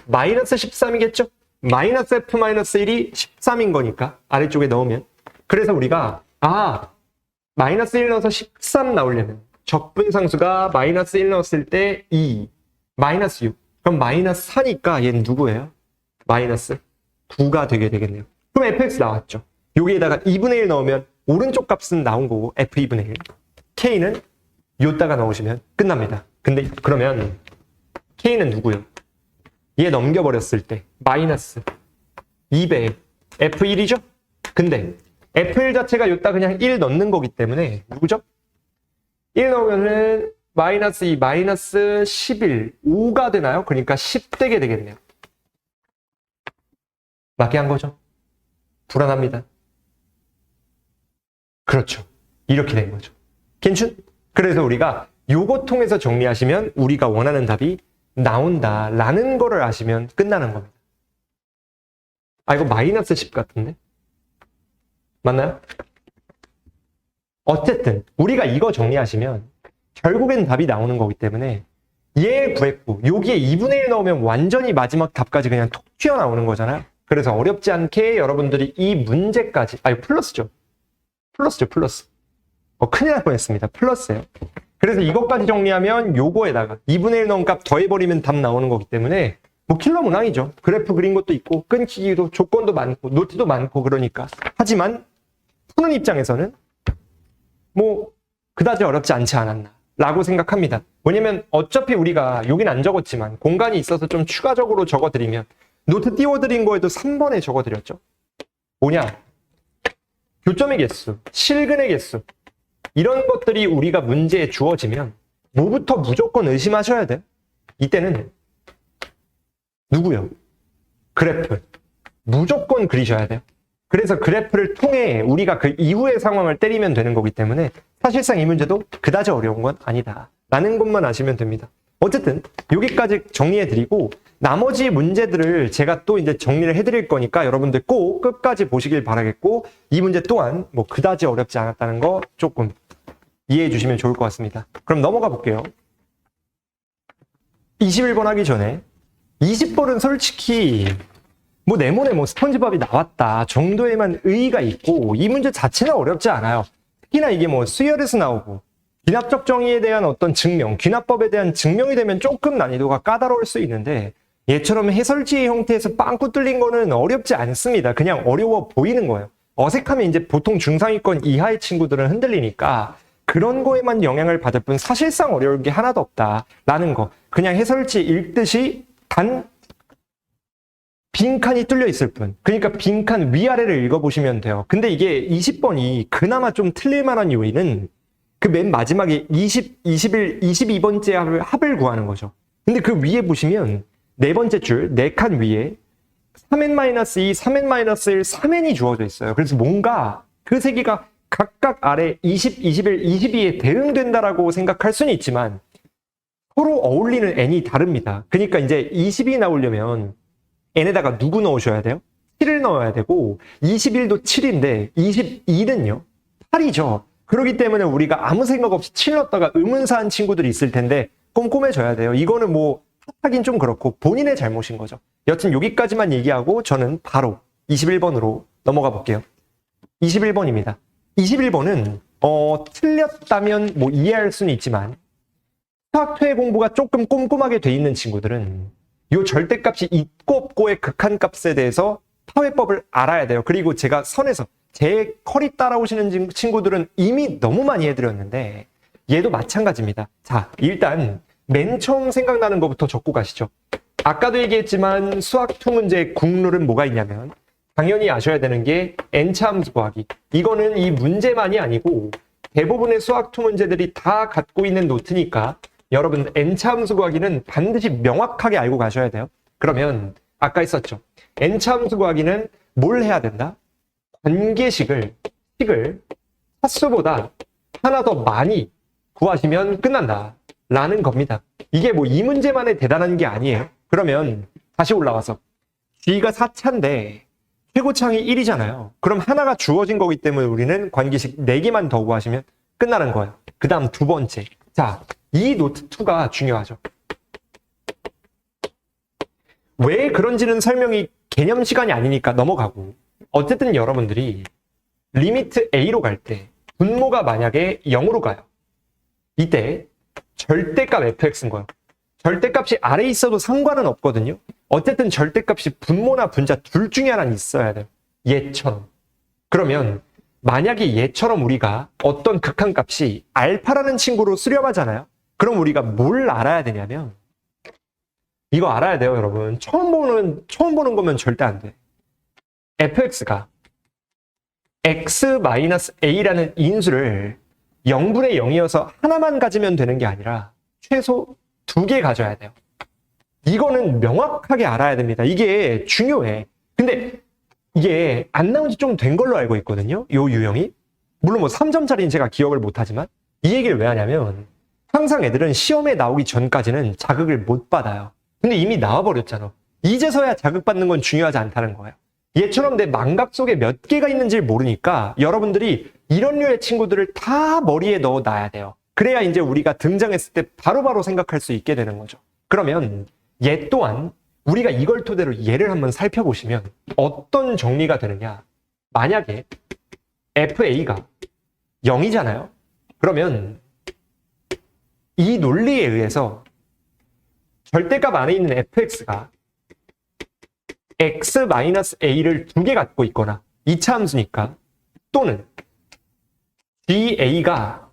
마이너스 13이겠죠? 마이너스 f-1이 13인 거니까 아래쪽에 넣으면 그래서 우리가 마이너스 1 넣어서 13 나오려면 적분상수가 마이너스 1 넣었을 때 2, 마이너스 6 그럼 마이너스 4니까 얘는 누구예요? 마이너스 9가 되게 되겠네요. 그럼 fx 나왔죠. 여기에다가 2분의 1 넣으면 오른쪽 값은 나온 거고 f2분의 1 k는 요따가 넣으시면 끝납니다. 근데 그러면 k는 누구요? 얘 넘겨버렸을 때 마이너스 2배 f1이죠? 근데 f1 자체가 요따 그냥 1 넣는 거기 때문에 누구죠? 1 넣으면은 마이너스 2, 마이너스 11, 5가 되나요? 그러니까 10 되게 되겠네요. 맞게 한 거죠? 불안합니다. 그렇죠. 이렇게 된 거죠. 괜찮? 그래서 우리가 요거 통해서 정리하시면 우리가 원하는 답이 나온다라는 거를 아시면 끝나는 겁니다. 이거 마이너스 10 같은데? 맞나요? 어쨌든 우리가 이거 정리하시면 결국엔 답이 나오는 거기 때문에 얘 구했고 여기에 2분의 1 넣으면 완전히 마지막 답까지 그냥 톡 튀어나오는 거잖아요. 그래서 어렵지 않게 여러분들이 이 문제까지 플러스죠. 플러스. 큰일 날 뻔했습니다. 플러스예요. 그래서 이것까지 정리하면 요거에다가 2분의 1 넣은 값 더해버리면 답 나오는 거기 때문에 뭐 킬러 문항이죠. 그래프 그린 것도 있고 끊기기도 조건도 많고 노트도 많고 그러니까 하지만 푸는 입장에서는 뭐 그다지 어렵지 않지 않았나 라고 생각합니다. 왜냐면 어차피 우리가 여긴 안 적었지만 공간이 있어서 좀 추가적으로 적어드리면 노트 띄워드린 거에도 3번에 적어드렸죠. 뭐냐? 교점의 개수, 실근의 개수 이런 것들이 우리가 문제에 주어지면 뭐부터 무조건 의심하셔야 돼요. 이때는 누구요? 그래프 무조건 그리셔야 돼요. 그래서 그래프를 통해 우리가 그 이후의 상황을 때리면 되는 거기 때문에 사실상 이 문제도 그다지 어려운 건 아니다 라는 것만 아시면 됩니다. 어쨌든 여기까지 정리해드리고 나머지 문제들을 제가 또 이제 정리를 해드릴 거니까 여러분들 꼭 끝까지 보시길 바라겠고 이 문제 또한 뭐 그다지 어렵지 않았다는 거 조금 이해해 주시면 좋을 것 같습니다. 그럼 넘어가 볼게요. 21번 하기 전에 20번은 솔직히 뭐 네모네 뭐 스펀지밥이 나왔다 정도에만 의의가 있고 이 문제 자체는 어렵지 않아요. 특히나 이게 뭐 수열에서 나오고 귀납적 정의에 대한 어떤 증명, 귀납법에 대한 증명이 되면 조금 난이도가 까다로울 수 있는데 얘처럼 해설지의 형태에서 빵꾸 뚫린 거는 어렵지 않습니다. 그냥 어려워 보이는 거예요. 어색하면 이제 보통 중상위권 이하의 친구들은 흔들리니까 그런 거에만 영향을 받을 뿐 사실상 어려울 게 하나도 없다라는 거. 그냥 해설지 읽듯이 단 빈칸이 뚫려 있을 뿐. 그러니까 빈칸 위아래를 읽어보시면 돼요. 근데 이게 20번이 그나마 좀 틀릴 만한 요인은 그 맨 마지막에 21, 22번째 합을 구하는 거죠. 근데 그 위에 보시면 네 번째 줄, 네 칸 위에 3n-2, 3n-1, 3n이 주어져 있어요. 그래서 뭔가 그 세 개가 각각 아래 20, 21, 22에 대응된다라고 생각할 수는 있지만 서로 어울리는 n이 다릅니다. 그러니까 이제 20이 나오려면 n에다가 누구 넣으셔야 돼요? 7을 넣어야 되고 21도 7인데 22는요? 8이죠. 그렇기 때문에 우리가 아무 생각 없이 7 넣었다가 의문사한 친구들이 있을 텐데 꼼꼼해져야 돼요. 이거는 뭐 하긴 좀 그렇고 본인의 잘못인 거죠. 여튼 여기까지만 얘기하고 저는 바로 21번으로 넘어가 볼게요. 21번입니다. 21번은 틀렸다면 뭐 이해할 수는 있지만 수학퇴 공부가 조금 꼼꼼하게 돼 있는 친구들은 이 절대값이 있고 없고의 극한값에 대해서 파회법을 알아야 돼요. 그리고 제가 선에서 제 커리 따라오시는 친구들은 이미 너무 많이 해드렸는데 얘도 마찬가지입니다. 자, 일단 맨 처음 생각나는 것부터 적고 가시죠. 아까도 얘기했지만 수학 2 문제의 국룰은 뭐가 있냐면 당연히 아셔야 되는 게 n차 함수 구하기. 이거는 이 문제만이 아니고 대부분의 수학 2 문제들이 다 갖고 있는 노트니까 여러분 n차 함수 구하기는 반드시 명확하게 알고 가셔야 돼요. 그러면 아까 있었죠. n차 함수 구하기는 뭘 해야 된다? 관계식을 차수보다 하나 더 많이 구하시면 끝난다 라는 겁니다. 이게 뭐 이 문제만의 대단한 게 아니에요. 그러면 다시 올라와서 G가 4차인데 최고창이 1이잖아요. 그럼 하나가 주어진 거기 때문에 우리는 관계식 4개만 더 구하시면 끝나는 거예요. 그 다음 두 번째. 자, 이 노트 2가 중요하죠. 왜 그런지는 설명이 개념 시간이 아니니까 넘어가고 어쨌든 여러분들이 리미트 A로 갈 때 분모가 만약에 0으로 가요. 이때 절대값 fx인 거예요. 절대값이 아래에 있어도 상관은 없거든요. 어쨌든 절대값이 분모나 분자 둘 중에 하나는 있어야 돼요. 얘처럼. 그러면 만약에 얘처럼 우리가 어떤 극한값이 알파라는 친구로 수렴하잖아요. 그럼 우리가 뭘 알아야 되냐면 이거 알아야 돼요, 여러분. 처음 보는 거면 절대 안 돼. fx가 x-a라는 인수를 0분의 0이어서 하나만 가지면 되는 게 아니라 최소 2개 가져야 돼요. 이거는 명확하게 알아야 됩니다. 이게 중요해. 근데 이게 안 나온 지 좀 된 걸로 알고 있거든요. 요 유형이. 물론 뭐 3점짜리는 제가 기억을 못하지만 이 얘기를 왜 하냐면 항상 애들은 시험에 나오기 전까지는 자극을 못 받아요. 근데 이미 나와버렸잖아. 이제서야 자극받는 건 중요하지 않다는 거예요. 얘처럼 내 망각 속에 몇 개가 있는지 모르니까 여러분들이 이런 류의 친구들을 다 머리에 넣어놔야 돼요. 그래야 이제 우리가 등장했을 때 바로바로 생각할 수 있게 되는 거죠. 그러면 얘 또한 우리가 이걸 토대로 얘를 한번 살펴보시면 어떤 정리가 되느냐. 만약에 FA가 0이잖아요. 그러면 이 논리에 의해서 절대값 안에 있는 fx가 x-a를 2개 갖고 있거나 2차 함수니까 또는 GA가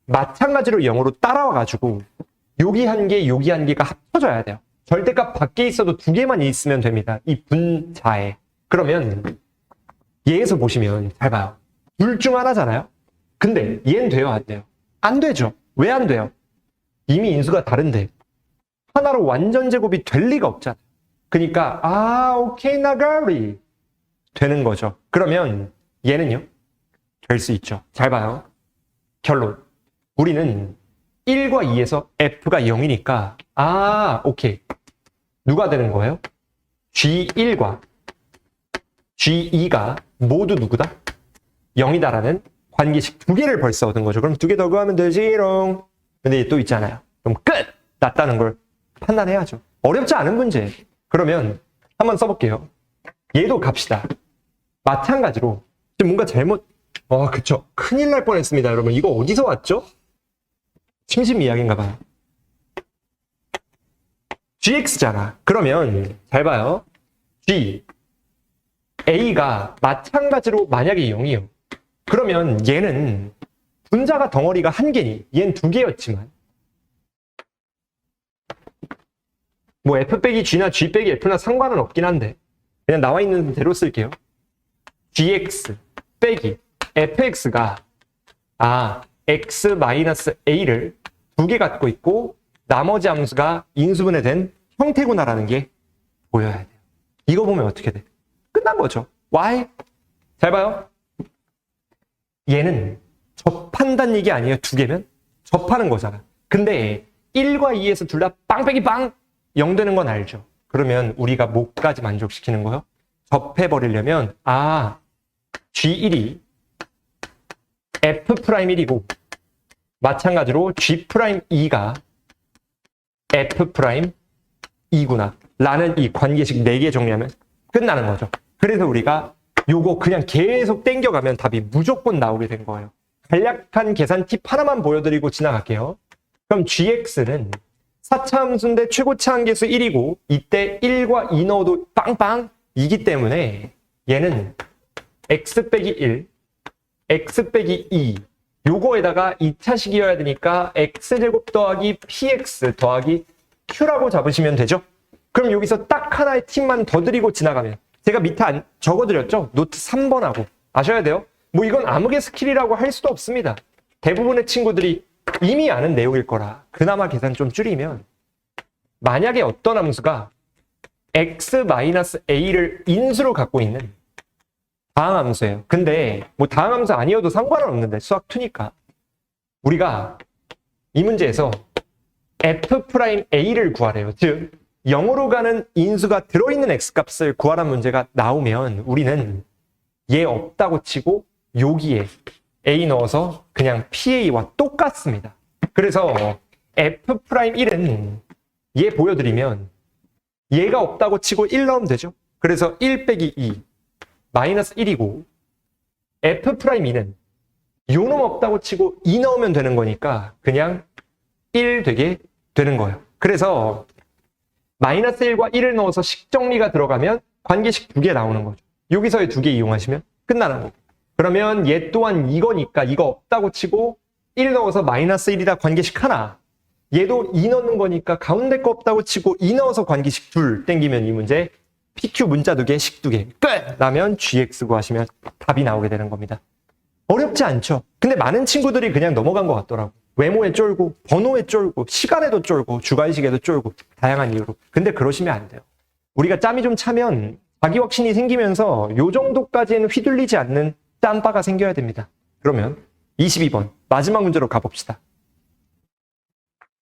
마찬가지로 0으로 따라와가지고 여기 한 개, 여기 한 개가 합쳐져야 돼요. 절대값 밖에 있어도 2개만 있으면 됩니다. 이 분자에. 그러면 얘에서 보시면 잘 봐요. 둘 중 하나잖아요. 근데 얘는 돼요, 안 돼요? 안 되죠. 왜 안 돼요? 이미 인수가 다른데 하나로 완전 제곱이 될 리가 없잖아요. 그러니까 오케이 나가리 되는 거죠. 그러면 얘는요? 될 수 있죠. 잘 봐요. 결론. 우리는 1과 2에서 f가 0이니까 오케이. 누가 되는 거예요? G1과 G2가 모두 누구다? 0이다라는 관계식 두 개를 벌써 얻은 거죠. 그럼 두 개 더 구하면 되지롱. 근데 또 있잖아요. 그럼 끝! 낫다는 걸 판단해야죠. 어렵지 않은 문제. 그러면 한번 써볼게요. 얘도 갑시다. 마찬가지로 지금 뭔가 잘못 그쵸. 큰일 날 뻔했습니다. 여러분 이거 어디서 왔죠? 심심 이야기인가 봐요. gx잖아. 그러면 잘 봐요. g a가 마찬가지로 만약에 0이요. 그러면 얘는 분자가 덩어리가 한 개니 얘는 두 개였지만 뭐 f 빼기 g나 g 빼기 f나 상관은 없긴 한데 그냥 나와 있는 대로 쓸게요. gx 빼기 fx가 x-a를 두 개 갖고 있고 나머지 함수가 인수분해된 형태구나라는 게 보여야 돼요. 이거 보면 어떻게 돼? 끝난 거죠. why? 잘 봐요. 얘는 접한다는 얘기 아니에요. 두 개면? 접하는 거잖아. 근데 1과 2에서 둘 다 빵 빼기 빵 0 되는 건 알죠. 그러면 우리가 뭐까지 만족시키는 거요? 접해버리려면 G1이 F'1이고 마찬가지로 G'2가 F'2구나 라는 이 관계식 4개 정리하면 끝나는 거죠. 그래서 우리가 요거 그냥 계속 땡겨가면 답이 무조건 나오게 된 거예요. 간략한 계산 팁 하나만 보여드리고 지나갈게요. 그럼 gx는 4차 함수인데 최고차 한계수 1이고 이때 1과 2 넣어도 빵빵 이기 때문에 얘는 x 빼기 1, x 빼기 2 요거에다가 2차식이어야 되니까 x제곱 더하기 px 더하기 q라고 잡으시면 되죠. 그럼 여기서 딱 하나의 팁만 더 드리고 지나가면 제가 밑에 적어드렸죠. 노트 3번하고 아셔야 돼요. 뭐 이건 암흑의 스킬이라고 할 수도 없습니다. 대부분의 친구들이 이미 아는 내용일 거라 그나마 계산 좀 줄이면 만약에 어떤 함수가 x-a를 인수로 갖고 있는 다항함수예요. 근데 뭐 다항함수 아니어도 상관은 없는데 수학 2니까 우리가 이 문제에서 f'a를 구하래요. 즉 0으로 가는 인수가 들어있는 x값을 구하라는 문제가 나오면 우리는 얘 없다고 치고 여기에 a 넣어서 그냥 pa와 똑같습니다. 그래서 f'1은 얘 보여드리면 얘가 없다고 치고 1 넣으면 되죠. 그래서 1 빼기 2 마이너스 1이고 f'2는 요놈 없다고 치고 2 넣으면 되는 거니까 그냥 1 되게 되는 거예요. 그래서 마이너스 1과 1을 넣어서 식정리가 들어가면 관계식 두 개 나오는 거죠. 여기서의 두 개 이용하시면 끝나는 거고. 그러면 얘 또한 이거니까 이거 없다고 치고 1 넣어서 마이너스 1이다 관계식 하나. 얘도 2 넣는 거니까 가운데 거 없다고 치고 2 넣어서 관계식 둘 땡기면 이 문제 PQ 문자 두 개, 식 두 개 끝! 라면 GX 구하시면 답이 나오게 되는 겁니다. 어렵지 않죠? 근데 많은 친구들이 그냥 넘어간 것 같더라고. 외모에 쫄고 번호에 쫄고 시간에도 쫄고 주관식에도 쫄고 다양한 이유로. 근데 그러시면 안 돼요. 우리가 짬이 좀 차면 자기 확신이 생기면서 요 정도까지는 휘둘리지 않는 짬바가 생겨야 됩니다. 그러면 22번 마지막 문제로 가봅시다.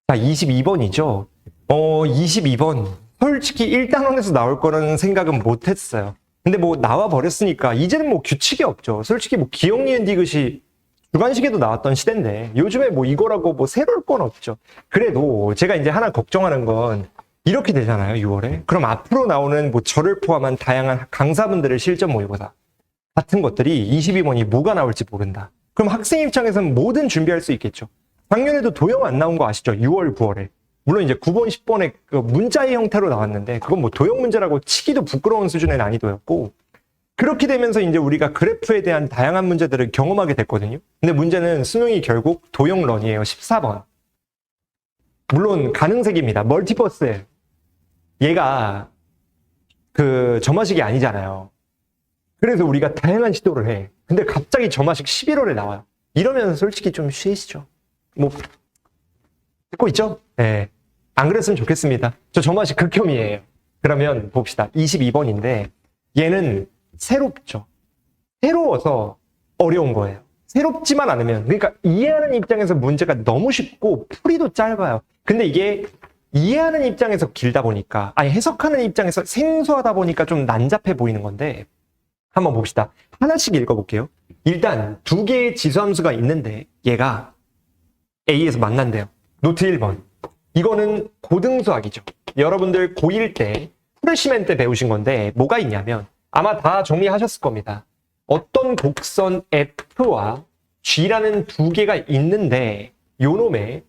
자, 22번이죠. 22번 솔직히 1단원에서 나올 거라는 생각은 못했어요. 근데 뭐 나와 버렸으니까 이제는 뭐 규칙이 없죠. 솔직히 뭐 기억, 니은, 디귿이 주관식에도 나왔던 시대인데 요즘에 뭐 이거라고 뭐 새로울 건 없죠. 그래도 제가 이제 하나 걱정하는 건 이렇게 되잖아요, 6월에. 그럼 앞으로 나오는 뭐 저를 포함한 다양한 강사분들의 실전 모의고사 같은 것들이 22번이 뭐가 나올지 모른다. 그럼 학생 입장에서는 뭐든 준비할 수 있겠죠. 작년에도 도형 안 나온 거 아시죠? 6월, 9월에. 물론 이제 9번, 10번에 그 문자의 형태로 나왔는데 그건 뭐 도형 문제라고 치기도 부끄러운 수준의 난이도였고 그렇게 되면서 이제 우리가 그래프에 대한 다양한 문제들을 경험하게 됐거든요. 근데 문제는 수능이 결국 도형런이에요. 14번. 물론 가능색입니다. 멀티버스예요. 얘가 그 점화식이 아니잖아요. 그래서 우리가 다양한 시도를 해. 근데 갑자기 점화식 11월에 나와요. 이러면 솔직히 좀 쉬시죠. 뭐 듣고 있죠? 네. 안 그랬으면 좋겠습니다. 저 점화식 극혐이에요. 그러면 봅시다. 22번인데 얘는 새롭죠. 새로워서 어려운 거예요. 새롭지만 않으면, 그러니까 이해하는 입장에서 문제가 너무 쉽고 풀이도 짧아요. 근데 이게 이해하는 입장에서 길다 보니까, 아니 해석하는 입장에서 생소하다 보니까 좀 난잡해 보이는 건데, 한번 봅시다. 하나씩 읽어볼게요. 일단 두 개의 지수함수가 있는데 얘가 A에서 만난대요. 노트 1번. 이거는 고등수학이죠. 여러분들 고1 때 프레시맨 때 배우신 건데 뭐가 있냐면 아마 다 정리하셨을 겁니다. 어떤 곡선 F와 G라는 두 개가 있는데 요놈의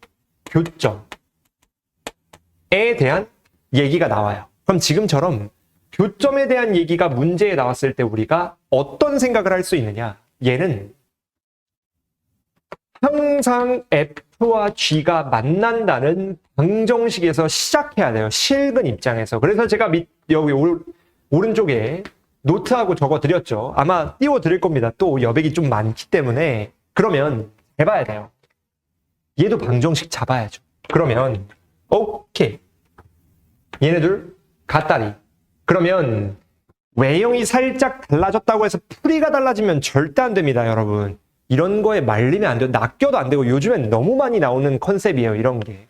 교점에 대한 얘기가 나와요. 그럼 지금처럼 교점에 대한 얘기가 문제에 나왔을 때 우리가 어떤 생각을 할 수 있느냐? 얘는 항상 F와 G가 만난다는 방정식에서 시작해야 돼요. 실근 입장에서. 그래서 제가 여기 오른쪽에 노트하고 적어 드렸죠. 아마 띄워 드릴 겁니다. 또 여백이 좀 많기 때문에. 그러면 해봐야 돼요. 얘도 방정식 잡아야죠. 그러면 오케이. 얘네들 같다리. 그러면 외형이 살짝 달라졌다고 해서 풀이가 달라지면 절대 안 됩니다, 여러분. 이런 거에 말리면 안 돼요. 낚여도 안 되고 요즘엔 너무 많이 나오는 컨셉이에요, 이런 게.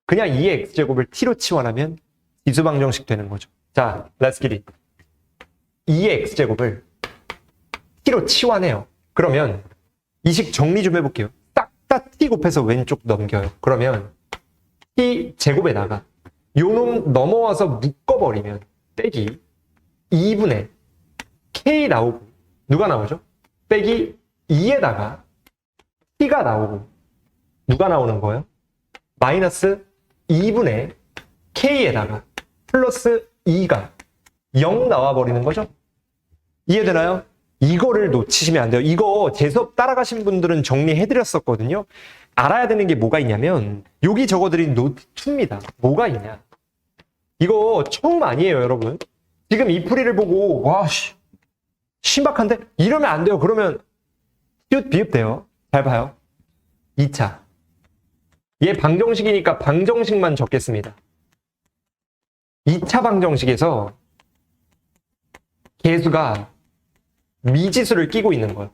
그냥 2의 x제곱을 t로 치환하면 지수방정식 되는 거죠. 자, let's get it. 2의 x제곱을 t로 치환해요. 그러면 이 식 정리 좀 해볼게요. 딱 다 t 곱해서 왼쪽 넘겨요. 그러면 t 제곱에다가 요놈 넘어와서 묶어버리면 빼기 2분의 k 나오고 누가 나오죠? 빼기 2에다가 t가 나오고 누가 나오는 거예요? 마이너스 2분의 k에다가 플러스 2가 0 나와버리는 거죠? 이해되나요? 이거를 놓치시면 안 돼요. 이거 제 수업 따라가신 분들은 정리해드렸었거든요. 알아야 되는 게 뭐가 있냐면 여기 적어드린 노트 2입니다. 뭐가 있냐? 이거 처음 아니에요, 여러분. 지금 이 풀이를 보고 와, 신박한데? 이러면 안 돼요. 그러면 시옷 비읍 돼요. 잘 봐요. 2차. 얘 방정식이니까 방정식만 적겠습니다. 2차 방정식에서 계수가 미지수를 끼고 있는 거예요.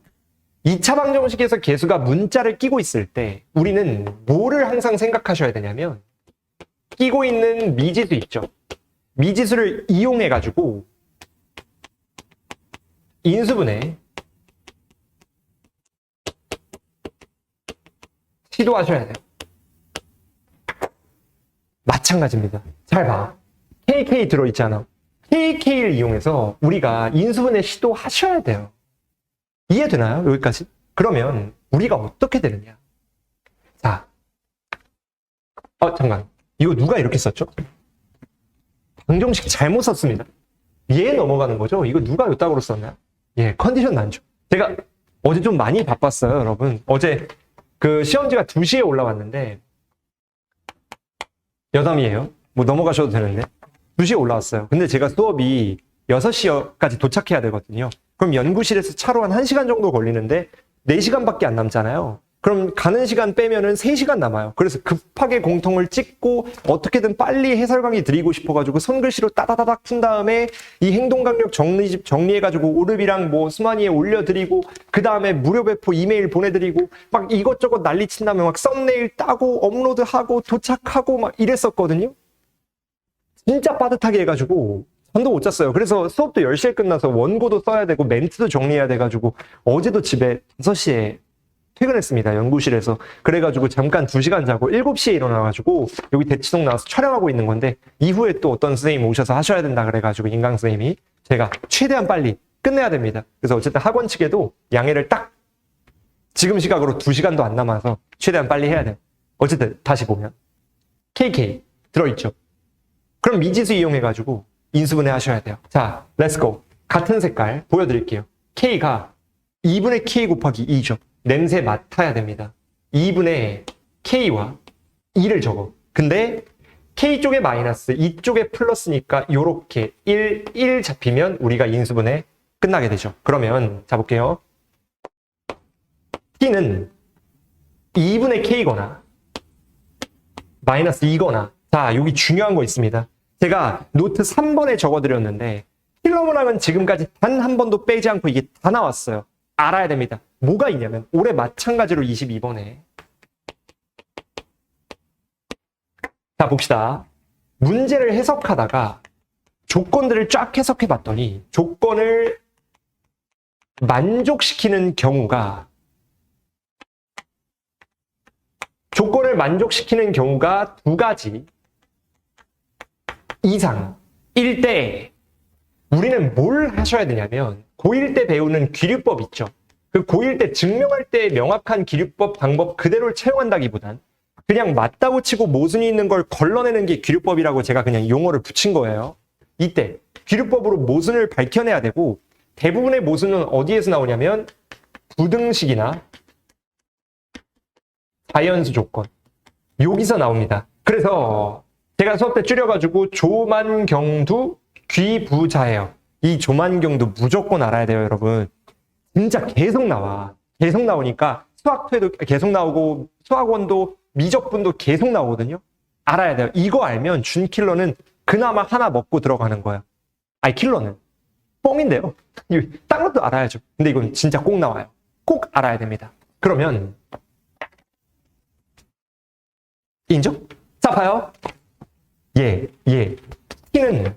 2차 방정식에서 계수가 문자를 끼고 있을 때 우리는 뭐를 항상 생각하셔야 되냐면 끼고 있는 미지수 있죠. 미지수를 이용해가지고 인수분해 시도하셔야 돼요. 마찬가지입니다. 잘 봐. KK 들어있잖아. KK를 이용해서 우리가 인수분해 시도하셔야 돼요. 이해되나요? 여기까지? 그러면 우리가 어떻게 되느냐? 자, 잠깐. 이거 누가 이렇게 썼죠? 방정식 잘못 썼습니다. 얘 넘어가는 거죠? 이거 누가 요따구로 썼나? 예, 컨디션 난죠. 제가 어제 좀 많이 바빴어요, 여러분. 어제 그 시험지가 2시에 올라왔는데 여담이에요. 뭐 넘어가셔도 되는데 2시에 올라왔어요. 근데 제가 수업이 6시까지 도착해야 되거든요. 그럼 연구실에서 차로 한 1시간 정도 걸리는데 4시간밖에 안 남잖아요. 그럼 가는 시간 빼면은 3시간 남아요. 그래서 급하게 공통을 찍고 어떻게든 빨리 해설 강의 드리고 싶어가지고 손글씨로 따다다닥 푼 다음에 이 행동 강력 정리해가지고 오르비랑 뭐 스마니에 올려드리고 그 다음에 무료 배포 이메일 보내드리고 막 이것저것 난리 친 다음에 막 썸네일 따고 업로드하고 도착하고 막 이랬었거든요. 진짜 빠듯하게 해가지고 잠도 못 잤어요. 그래서 수업도 10시에 끝나서 원고도 써야 되고 멘트도 정리해야 돼가지고 어제도 집에 5시에 퇴근했습니다. 연구실에서. 그래가지고 잠깐 2시간 자고 7시에 일어나가지고 여기 대치동 나와서 촬영하고 있는 건데 이후에 또 어떤 선생님 오셔서 하셔야 된다 그래가지고 인강 선생님이 제가 최대한 빨리 끝내야 됩니다. 그래서 어쨌든 학원 측에도 양해를 딱 지금 시각으로 2시간도 안 남아서 최대한 빨리 해야 돼요. 어쨌든 다시 보면 KK 들어있죠. 그럼 미지수 이용해가지고 인수분해 하셔야 돼요. 자, 렛츠고. 같은 색깔 보여드릴게요. K가 2분의 K 곱하기 2죠. 냄새 맡아야 됩니다. 2분의 K와 2를 적어. 근데 K 쪽에 마이너스, 이쪽에 플러스니까 요렇게 1 잡히면 우리가 인수분해 끝나게 되죠. 그러면 자볼게요. T는 2분의 K거나 마이너스 2거나 자, 여기 중요한 거 있습니다. 제가 노트 3번에 적어드렸는데 킬러 문항은 지금까지 단 한 번도 빼지 않고 이게 다 나왔어요. 알아야 됩니다. 뭐가 있냐면 올해 마찬가지로 22번에 자 봅시다. 문제를 해석하다가 조건들을 쫙 해석해 봤더니 조건을 만족시키는 경우가 두 가지 이상일 때 우리는 뭘 하셔야 되냐면 고1 때 배우는 기류법 있죠. 그 고1 때 증명할 때 명확한 기류법 방법 그대로 채용한다기보단 그냥 맞다고 치고 모순이 있는 걸 걸러내는 게 기류법이라고 제가 그냥 용어를 붙인 거예요. 이때 기류법으로 모순을 밝혀내야 되고 대부분의 모순은 어디에서 나오냐면 부등식이나 자연수 조건 여기서 나옵니다. 그래서 제가 수업 때 줄여가지고 조만경두 귀부자예요. 이 조만경두 무조건 알아야 돼요, 여러분. 진짜 계속 나와. 계속 나오니까 수학토에도 계속 나오고 수학원도 미적분도 계속 나오거든요. 알아야 돼요. 이거 알면 준킬러는 그나마 하나 먹고 들어가는 거야. 아니 킬러는 뻥인데요. 딴 것도 알아야죠. 근데 이건 진짜 꼭 나와요. 꼭 알아야 됩니다. 그러면 인정? 자 봐요. t는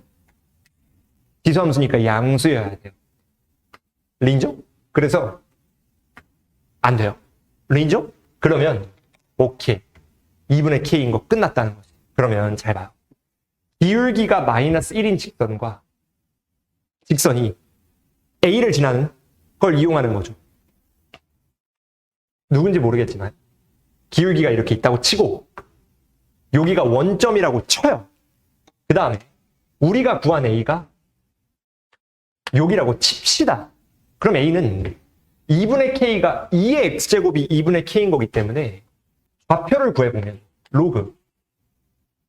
지수함수니까 양수여야 돼요. 인정? 그래서 안 돼요. 인정? 그러면 오케이. 2분의 k인 거 끝났다는 거지. 그러면 잘 봐요. 기울기가 마이너스 1인 직선과 직선이 A를 지나는 걸 이용하는 거죠. 누군지 모르겠지만 기울기가 이렇게 있다고 치고 여기가 원점이라고 쳐요. 그 다음에 우리가 구한 A가 여기라고 칩시다. 그럼 A는 2분의 K가 2의 X제곱이 2분의 K인 거기 때문에 좌표를 구해보면 로그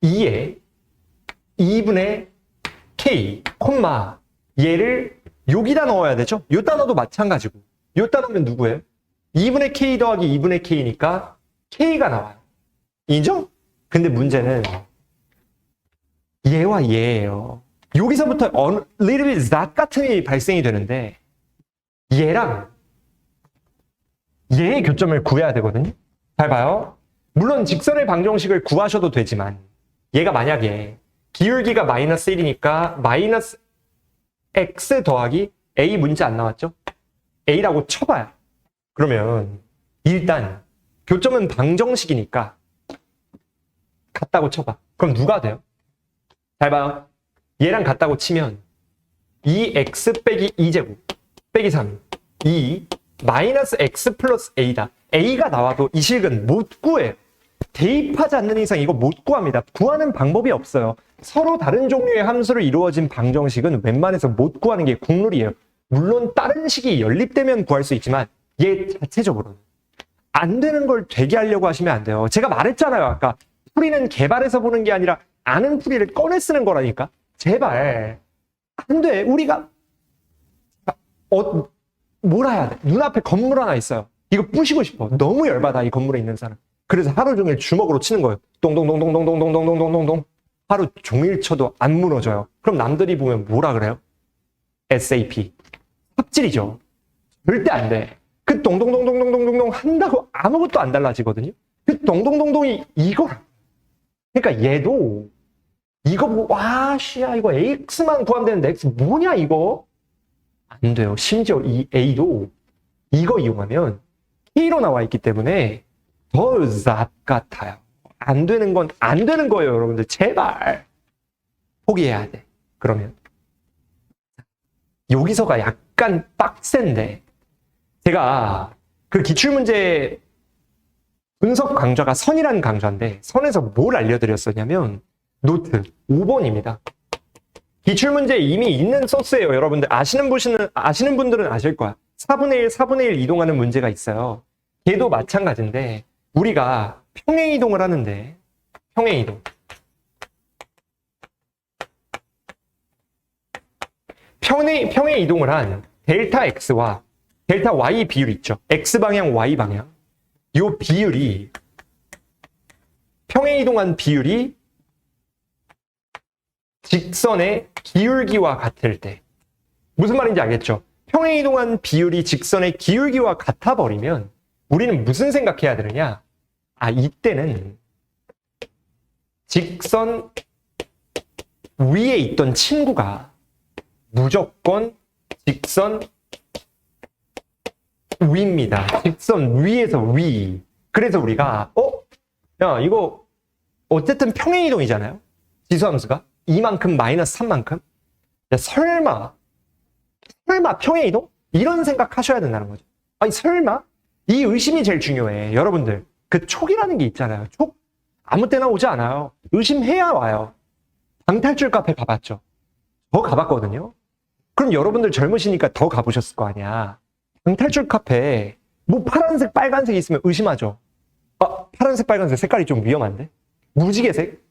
2의 2분의 K, 콤마 얘를 여기다 넣어야 되죠? 요 단어도 마찬가지고 요 단어면 누구예요? 2분의 K 더하기 2분의 K니까 K가 나와요. 인정? 근데 문제는 얘와 얘예요. 여기서부터 little bit that 같은 일이 발생이 되는데 얘랑 얘의 교점을 구해야 되거든요. 잘 봐요. 물론 직선의 방정식을 구하셔도 되지만 얘가 만약에 기울기가 마이너스 1이니까 마이너스 x 더하기 a 문제 안 나왔죠? a라고 쳐봐요. 그러면 일단 교점은 방정식이니까 같다고 쳐봐. 그럼 누가 돼요? 잘 봐요. 얘랑 같다고 치면 2x 빼기 2제곱 빼기 3 2 마이너스 x 플러스 a다. a가 나와도 이 식은 못 구해요. 대입하지 않는 이상 이거 못 구합니다. 구하는 방법이 없어요. 서로 다른 종류의 함수로 이루어진 방정식은 웬만해서 못 구하는 게 국룰이에요. 물론 다른 식이 연립되면 구할 수 있지만 얘 자체적으로는 안 되는 걸 되게 하려고 하시면 안 돼요. 제가 말했잖아요. 아까 풀이는 개발해서 보는 게 아니라 아는 풀이를 꺼내 쓰는 거라니까. 제발 안 돼. 우리가 뭘 해야 돼? 눈앞에 건물 하나 있어요. 이거 부시고 싶어. 너무 열받아 이 건물에 있는 사람. 그래서 하루 종일 주먹으로 치는 거예요. 동동동동동동동동동동동. 하루 종일 쳐도 안 무너져요. 그럼 남들이 보면 뭐라 그래요? SAP. 삽질이죠. 절대 안 돼. 그 동동동동동동동동 한다고 아무것도 안 달라지거든요. 그 동동동동이 이거라. 그러니까 얘도 이거 보고 와 씨야 이거 AX만 구하면 되는데 X 뭐냐 이거? 안 돼요. 심지어 이 A도 이거 이용하면 K로 나와 있기 때문에 더 잡 같아요. 안 되는 건 안 되는 거예요, 여러분들. 제발 포기해야 돼. 그러면 여기서가 약간 빡센데 제가 그 기출문제 분석 강좌가 선이라는 강좌인데 선에서 뭘 알려드렸었냐면 노트 5번입니다. 기출문제 이미 있는 소스예요. 여러분들 아시는 분들은 아실 거야. 4분의 1, 4분의 1 이동하는 문제가 있어요. 걔도 마찬가지인데 우리가 평행 이동을 하는데 평행 이동. 평행 이동을 한 델타 x와 델타 y 비율 있죠. x 방향, y 방향. 이 비율이 평행 이동한 비율이 직선의 기울기와 같을 때 무슨 말인지 알겠죠? 평행이동한 비율이 직선의 기울기와 같아 버리면 우리는 무슨 생각해야 되느냐? 아, 이때는 직선 위에 있던 친구가 무조건 직선 위입니다. 직선 위에서 위. 그래서 우리가 야, 이거 어쨌든 평행이동이잖아요. 지수함수가 이만큼 마이너스 3만큼. 야, 설마 평행이동? 이런 생각하셔야 된다는 거죠. 아니, 설마? 이 의심이 제일 중요해. 여러분들, 그 촉이라는 게 있잖아요. 촉 아무 때나 오지 않아요. 의심해야 와요. 방탈출 카페 가봤죠? 저 가봤거든요. 그럼 여러분들 젊으시니까 더 가보셨을 거 아니야. 방탈출 카페에 뭐 파란색, 빨간색 있으면 의심하죠. 아, 파란색, 빨간색 색깔이 좀 위험한데? 무지개색?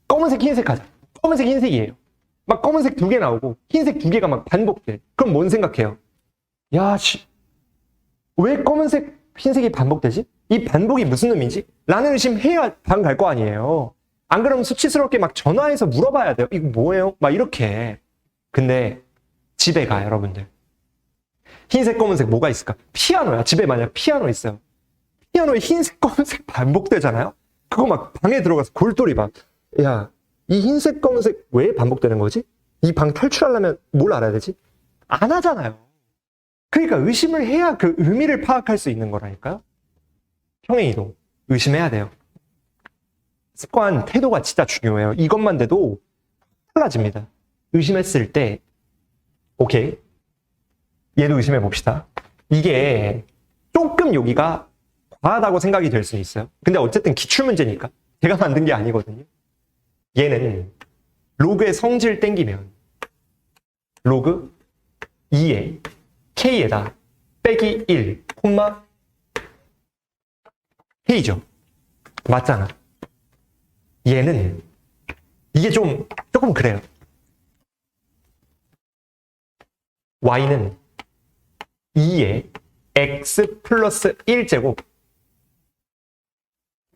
검은색, 흰색 하자. 검은색, 흰색이에요. 막 검은색 2개 나오고 흰색 2개가 막 반복돼. 그럼 뭔 생각해요? 야, 왜 검은색, 흰색이 반복되지? 이 반복이 무슨 의미지? 라는 의심해야 방 갈 거 아니에요. 안 그러면 수치스럽게 막 전화해서 물어봐야 돼요. 이거 뭐예요? 막 이렇게. 근데 집에 가, 여러분들. 흰색, 검은색 뭐가 있을까? 피아노야. 집에 만약 피아노 있어요. 피아노에 흰색, 검은색 반복되잖아요? 그거 막 방에 들어가서 골똘히 봐. 야, 이 흰색, 검은색 왜 반복되는 거지? 이 방 탈출하려면 뭘 알아야 되지? 안 하잖아요. 그러니까 의심을 해야 그 의미를 파악할 수 있는 거라니까요. 평행이동. 의심해야 돼요. 습관, 태도가 진짜 중요해요. 이것만 돼도 달라집니다. 의심했을 때, 오케이. 얘도 의심해 봅시다. 이게 조금 여기가 과하다고 생각이 될 수 있어요. 근데 어쨌든 기출문제니까 제가 만든 게 아니거든요. 얘는 로그의 성질 땡기면 로그 2에 k에다 빼기 1, 콤마 k죠. 맞잖아. 얘는 이게 조금 그래요. y는 2에 x 플러스 1제곱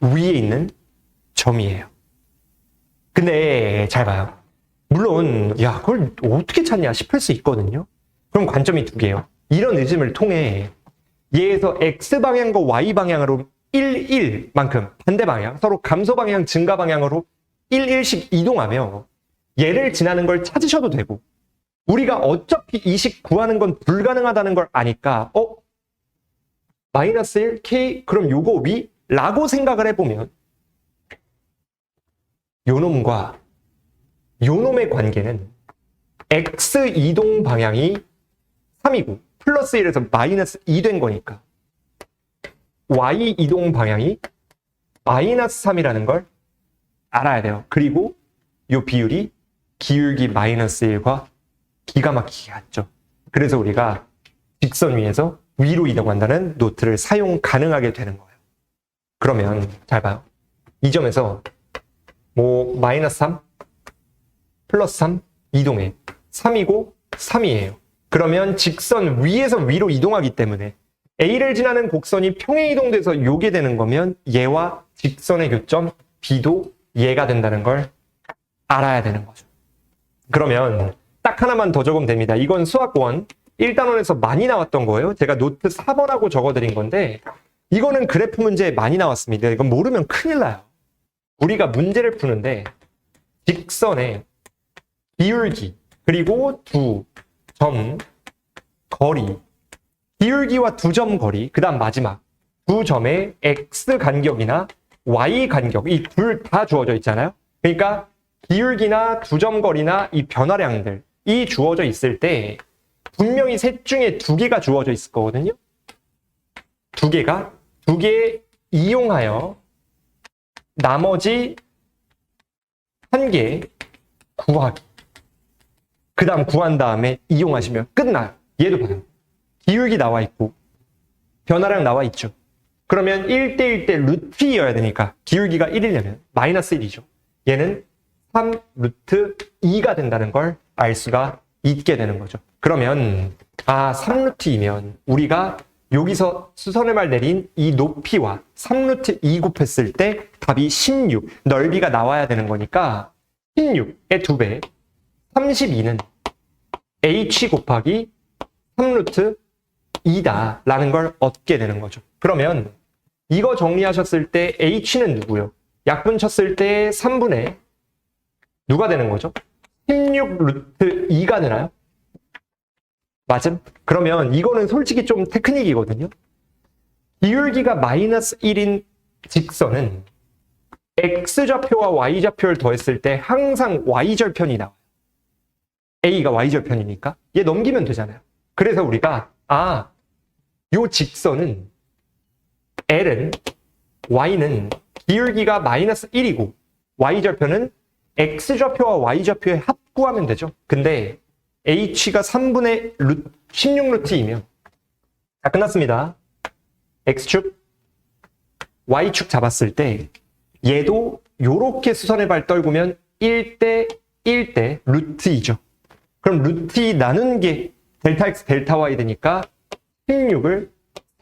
위에 있는 점이에요. 근데 잘 봐요. 물론 야, 그걸 어떻게 찾냐 싶을 수 있거든요. 그럼 관점이 2개예요. 이런 의심을 통해 얘에서 x방향과 y방향으로 1, 1만큼 반대 방향, 서로 감소 방향, 증가 방향으로 1, 1씩 이동하며 얘를 지나는 걸 찾으셔도 되고, 우리가 어차피 이 식 구하는 건 불가능하다는 걸 아니까 마이너스 1, k, 그럼 요거 위? 라고 생각을 해보면 요놈과 요놈의 관계는 x 이동 방향이 3이고 플러스 1에서 마이너스 2 된 거니까 y 이동 방향이 마이너스 3이라는 걸 알아야 돼요. 그리고 요 비율이 기울기 마이너스 1과 기가 막히게 같죠. 그래서 우리가 직선 위에서 위로 이동한다는 노트를 사용 가능하게 되는 거예요. 그러면 잘 봐요. 이 점에서 뭐 마이너스 3, 플러스 3 이동해. 3이고 3이에요. 그러면 직선 위에서 위로 이동하기 때문에 A를 지나는 곡선이 평행이동돼서 요게 되는 거면 얘와 직선의 교점 B도 얘가 된다는 걸 알아야 되는 거죠. 그러면 딱 하나만 더 적으면 됩니다. 이건 수학원 1단원에서 많이 나왔던 거예요. 제가 노트 4번하고 적어드린 건데 이거는 그래프 문제에 많이 나왔습니다. 이건 모르면 큰일 나요. 우리가 문제를 푸는데 직선의 기울기 그리고 두 점 거리, 기울기와 두 점 거리, 그 다음 마지막 두 점의 x 간격이나 y 간격, 이 둘 다 주어져 있잖아요. 그러니까 기울기나 두 점 거리나 이 변화량들 이 주어져 있을 때 분명히 셋 중에 2개가 주어져 있을 거거든요. 2개 이용하여 나머지 1개 구하기. 그 다음 구한 다음에 이용하시면 끝나요. 얘도 봐요. 기울기 나와 있고 변화량 나와 있죠. 그러면 1대1 대 루트이어야 되니까 기울기가 1이려면 마이너스 1이죠. 얘는 3 루트 2가 된다는 걸 알 수가 있게 되는 거죠. 그러면 3 루트이면 우리가 여기서 수선을 내린 이 높이와 3 루트 2 곱했을 때 답이 16, 넓이가 나와야 되는 거니까 16의 2배, 32는 h 곱하기 3루트 2다 라는 걸 얻게 되는 거죠. 그러면 이거 정리하셨을 때 h는 누구요? 약분 쳤을 때 3분의 누가 되는 거죠? 16 루트 2가 되나요? 맞음? 그러면 이거는 솔직히 좀 테크닉이거든요. 기울기가 마이너스 1인 직선은 x좌표와 y좌표를 더했을 때 항상 y절편이 나와요. a가 y절편이니까 얘 넘기면 되잖아요. 그래서 우리가 요 직선은 L은 y는 기울기가 마이너스 1이고 y절편은 x좌표와 y좌표의 합 구하면 되죠. 근데 h가 3분의 16루트이면 자 끝났습니다. x축 y축 잡았을 때 얘도 요렇게 수선의 발 떨구면 1대 1대 루트 2죠. 그럼 루트 2 나눈 게 델타 x 델타 y 되니까 16을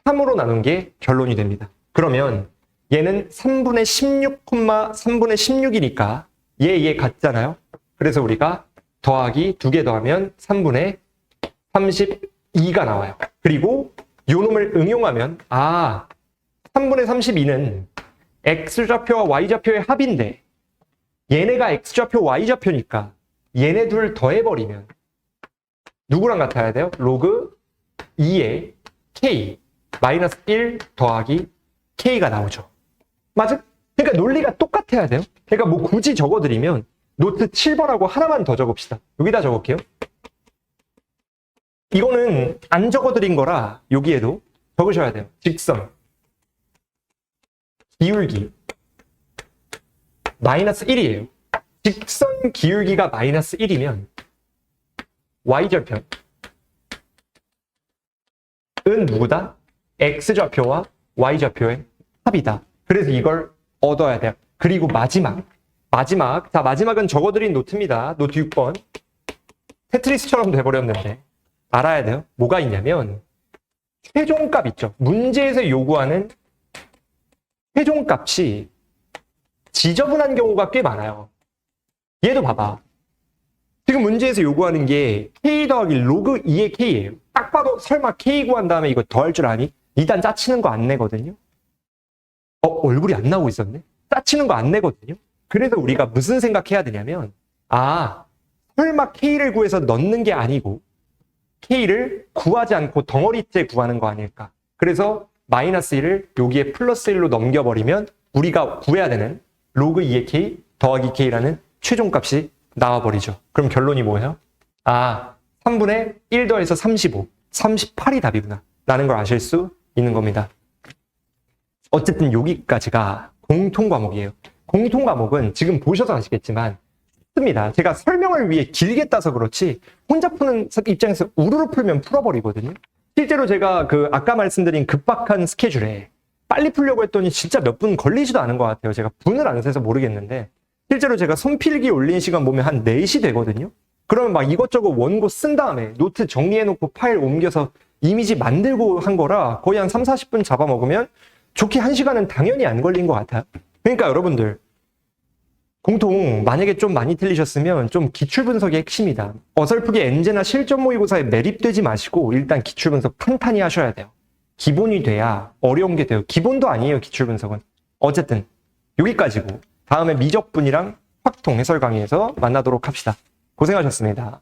3으로 나눈 게 결론이 됩니다. 그러면 얘는 3분의 16, 3분의 16이니까 얘 같잖아요. 그래서 우리가 더하기 2개 더하면 3분의 32가 나와요. 그리고 요 놈을 응용하면 3분의 32는 x좌표와 y좌표의 합인데 얘네가 x좌표, y좌표니까 얘네 둘 더해버리면 누구랑 같아야 돼요? 로그 2의 k 마이너스 1 더하기 k가 나오죠. 맞아? 그러니까 논리가 똑같아야 돼요. 그러니까 뭐 굳이 적어드리면 노트 7번하고 하나만 더 적읍시다. 여기다 적을게요. 이거는 안 적어드린 거라 여기에도 적으셔야 돼요. 직선 기울기 마이너스 1이에요. 직선 기울기가 마이너스 1이면 y절편 은 누구다? x좌표와 y좌표의 합이다. 그래서 이걸 얻어야 돼요. 그리고 마지막. 자, 마지막은 적어드린 노트입니다. 노트 6번. 테트리스처럼 돼버렸는데 알아야 돼요. 뭐가 있냐면 최종값 있죠. 문제에서 요구하는 최종값이 지저분한 경우가 꽤 많아요. 얘도 봐봐. 지금 문제에서 요구하는 게 k 더하기 로그 2의 k예요. 딱 봐도 설마 k 구한 다음에 이거 더할 줄 아니? 일단 짜치는 거 안 내거든요. 얼굴이 안 나오고 있었네? 짜치는 거 안 내거든요. 그래서 우리가 무슨 생각해야 되냐면 설마 k를 구해서 넣는 게 아니고 k를 구하지 않고 덩어리째 구하는 거 아닐까. 그래서 마이너스 1을 여기에 플러스 1로 넘겨버리면 우리가 구해야 되는 로그 2의 k 더하기 k라는 최종값이 나와버리죠. 그럼 결론이 뭐예요? 3분의 1 더해서 35, 38이 답이구나 라는 걸 아실 수 있는 겁니다. 어쨌든 여기까지가 공통 과목이에요. 공통 과목은 지금 보셔서 아시겠지만 쉽습니다. 제가 설명을 위해 길게 따서 그렇지 혼자 푸는 입장에서 우르르 풀면 풀어버리거든요. 실제로 제가 아까 말씀드린 급박한 스케줄에 빨리 풀려고 했더니 진짜 몇 분 걸리지도 않은 것 같아요. 제가 분을 안 세서 모르겠는데 실제로 제가 손필기 올린 시간 보면 한 4시 되거든요. 그러면 막 이것저것 원고 쓴 다음에 노트 정리해놓고 파일 옮겨서 이미지 만들고 한 거라 거의 한 3, 40분 잡아먹으면 좋게 1시간은 당연히 안 걸린 것 같아요. 그러니까 여러분들 공통 만약에 좀 많이 틀리셨으면 좀 기출분석의 핵심이다. 어설프게 엔제나 실전 모의고사에 매립되지 마시고 일단 기출분석 탄탄히 하셔야 돼요. 기본이 돼야 어려운 게 돼요. 기본도 아니에요, 기출분석은. 어쨌든 여기까지고 다음에 미적분이랑 확통 해설 강의에서 만나도록 합시다. 고생하셨습니다.